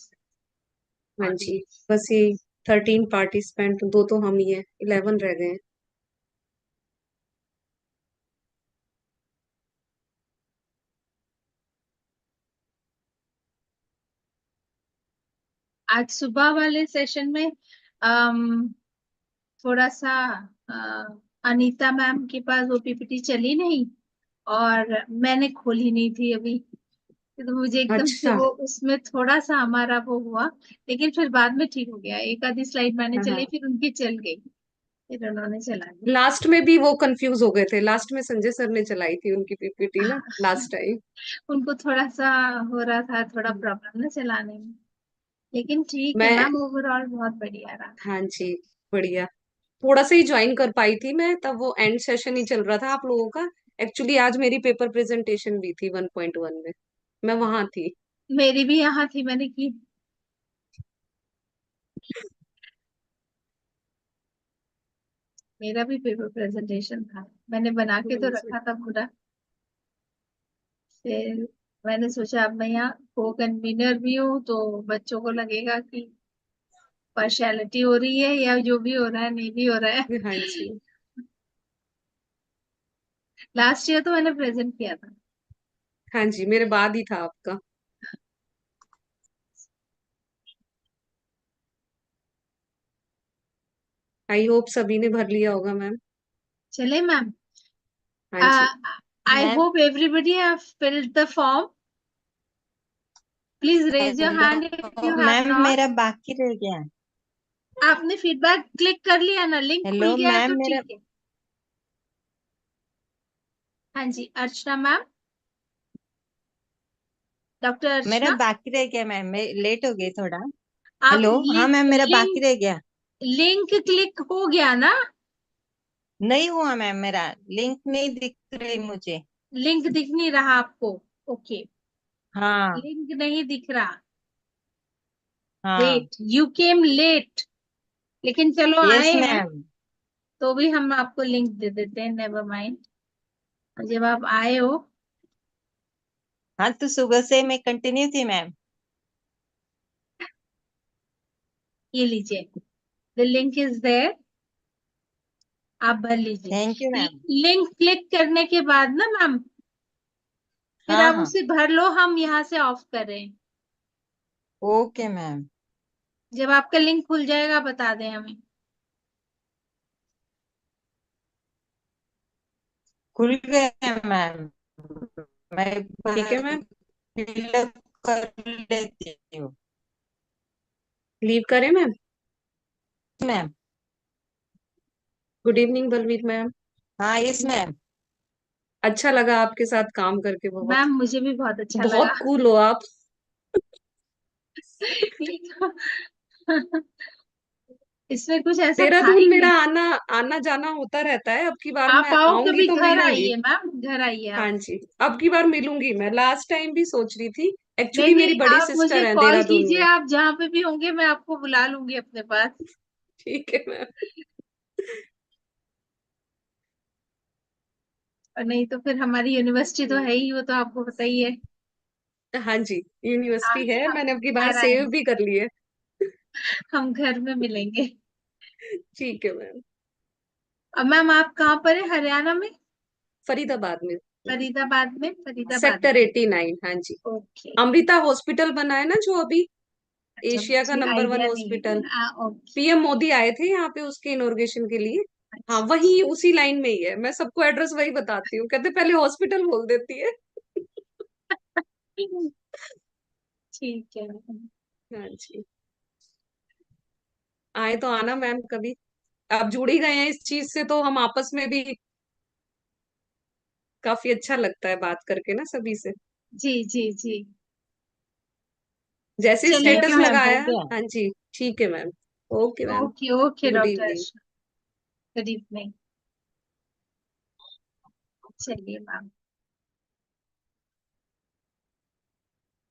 हाँ जी, बस ये 13 पार्टिसिपेंट, दो तो हम ही हैं, 11 रह गए हैं। आज सुबह वाले सेशन में थोड़ा सा अनीता मैम के पास वो पीपीटी चली नहीं और मैंने खोली नहीं थी अभी, तो मुझे एकदम से अच्छा। वो उसमें थोड़ा सा हमारा वो हुआ। लेकिन फिर बाद में ठीक हो गया। एक आधी स्लाइड मैंने हाँ चलाई हाँ, फिर उनकी चल गई, फिर उन्होंने चला दी। लास्ट में भी वो कंफ्यूज हो गए थे, लास्ट में संजय सर ने चलाई थी उनकी पीपीटी ना लास्ट टाइम। उनको थोड़ा सा हो रहा था, थोड़ा प्रॉब्लम ना चलाने में। लेकिन ठीक है मैं, मैम, ओवरऑल बहुत बढ़िया रहा। हाँ जी, बढ़िया। थोड़ा सा ही ज्वाइन कर पाई थी मैं, तब वो एंड सेशन ही चल रहा था आप लोगों का। एक्चुअली आज मेरी पेपर प्रेजेंटेशन भी थी 1.1 में, मैं वहां थी। मेरी भी यहाँ थी, मैंने की। मेरा भी पेपर प्रेजेंटेशन था, मैंने बना के तो हाँ जी। रखा था पूरा। फिर मैंने सोचा अब मैं यहाँ को कन्वीनर भी हूँ तो बच्चों को लगेगा कि पार्शियलिटी हो रही है या जो भी हो रहा है नहीं भी हो रहा है। हाँ जी। लास्ट ईयर तो मैंने प्रेजेंट किया था। हाँ जी, मेरे बाद ही था आपका। आई होप सभी ने भर लिया होगा मैम। चले मैम। हाँ जी। I ma'am hope everybody have filled the form. Please raise your hand if you have ma'am not. मेरा बाकी रह गया। आपने फीडबैक क्लिक कर लिया ना, लिंक खुल हेलो गया है मैम तो मेरा ठीक है। हाँ जी अर्चना मैम, डॉक्टर मेरा अर्चना। बाकी रह गया मैम, मैं लेट हो गई थोड़ा। आप हेलो, हाँ लिंक मैम मेरा बाकी लिंक रह गया। लिंक क्लिक हो गया ना? नहीं हुआ मैम, मेरा लिंक नहीं दिख रही मुझे। लिंक दिख नहीं रहा आपको? ओके, हाँ लिंक नहीं दिख रहा। हाँ। वेट, यू केम लेट, लेकिन चलो यस आए हैं मैम। तो भी हम आपको लिंक दे देते हैं, नेवर माइंड। जब आप आए हो हाँ, तो सुबह से मैं कंटिन्यू थी मैम। ये लीजिए, द लिंक इज देयर, आप भर लीजिए। Thank you ma'am. Link click करने के बाद ना मैम, फिर हाँ आप हाँ, उसे भर लो, हम यहाँ से ऑफ कर रहे हैं। Okay ma'am. जब आपका लिंक खुल जाएगा बता दें हमें। खुल गया मैम, मैं ठीक है मैम, फिलअप कर लेती हूँ लीव करें ma'am. Ma'am. Good evening Balveer ma'am. हाँ यस मैम। अच्छा लगा आपके साथ काम करके, बहुत मैम मुझे भी बहुत अच्छा लगा। बहुत कूल हो आप। इसमें कुछ ऐसा था देहरादून ही मेरा नहीं। आना आना जाना होता रहता है, अब की बार आप मैं आओ आऊंगी कभी, तो घर मिलूंगी। आइए मैम, घर आइए हाँ आप। जी, अब की बार मिलूंगी मैं, लास्ट टाइम भी सोच रही थी। नहीं एक्चुअली मेरी नहीं, बड़ी आप मुझे सिस्टर है कॉल देहरादून कीजिए, में। आप जहाँ पे भी होंगे मैं आपको बुला लूंगी अपने पास। ठीक है मैम। और नहीं तो फिर हमारी यूनिवर्सिटी तो है ही, वो तो आपको पता ही है। हाँ जी, यूनिवर्सिटी है, हम मैंने अब की बार घर सेव आएंगे, भी कर ली है। हम घर में मिलेंगे। ठीक है मैम। और मैम आप कहाँ पर है, हरियाणा में? फरीदाबाद में, फरीदाबाद में, फरीदाबाद सेक्टर में। 89। हाँ जी, ओके। अमृता हॉस्पिटल बना है ना जो अभी, अच्छा, एशिया का मुझे नंबर 1 आइडिया नहीं हॉस्पिटल। है। ओके। पीएम मोदी आए थे यहाँ पे उसके इनॉग्रेशन के लिए। हाँ, अच्छा, वही उसी लाइन में ही है, मैं सबको एड्रेस वही बताती हूँ, कहते पहले हॉस्पिटल बोल देती है। ठीक है मैम। हाँ जी, आए तो आना मैम कभी। आप जुड़ ही गए हैं इस चीज से, तो हम आपस में भी काफी अच्छा लगता है बात करके ना सभी से। जी जी जी। जैसे चलिए thank status you ma'am. Ma'am, हो लगाया। गया। हाँ जी, ठीक है ma'am. Okay ma'am. Okay okay good doctor, evening. Good evening. चलिए मैम।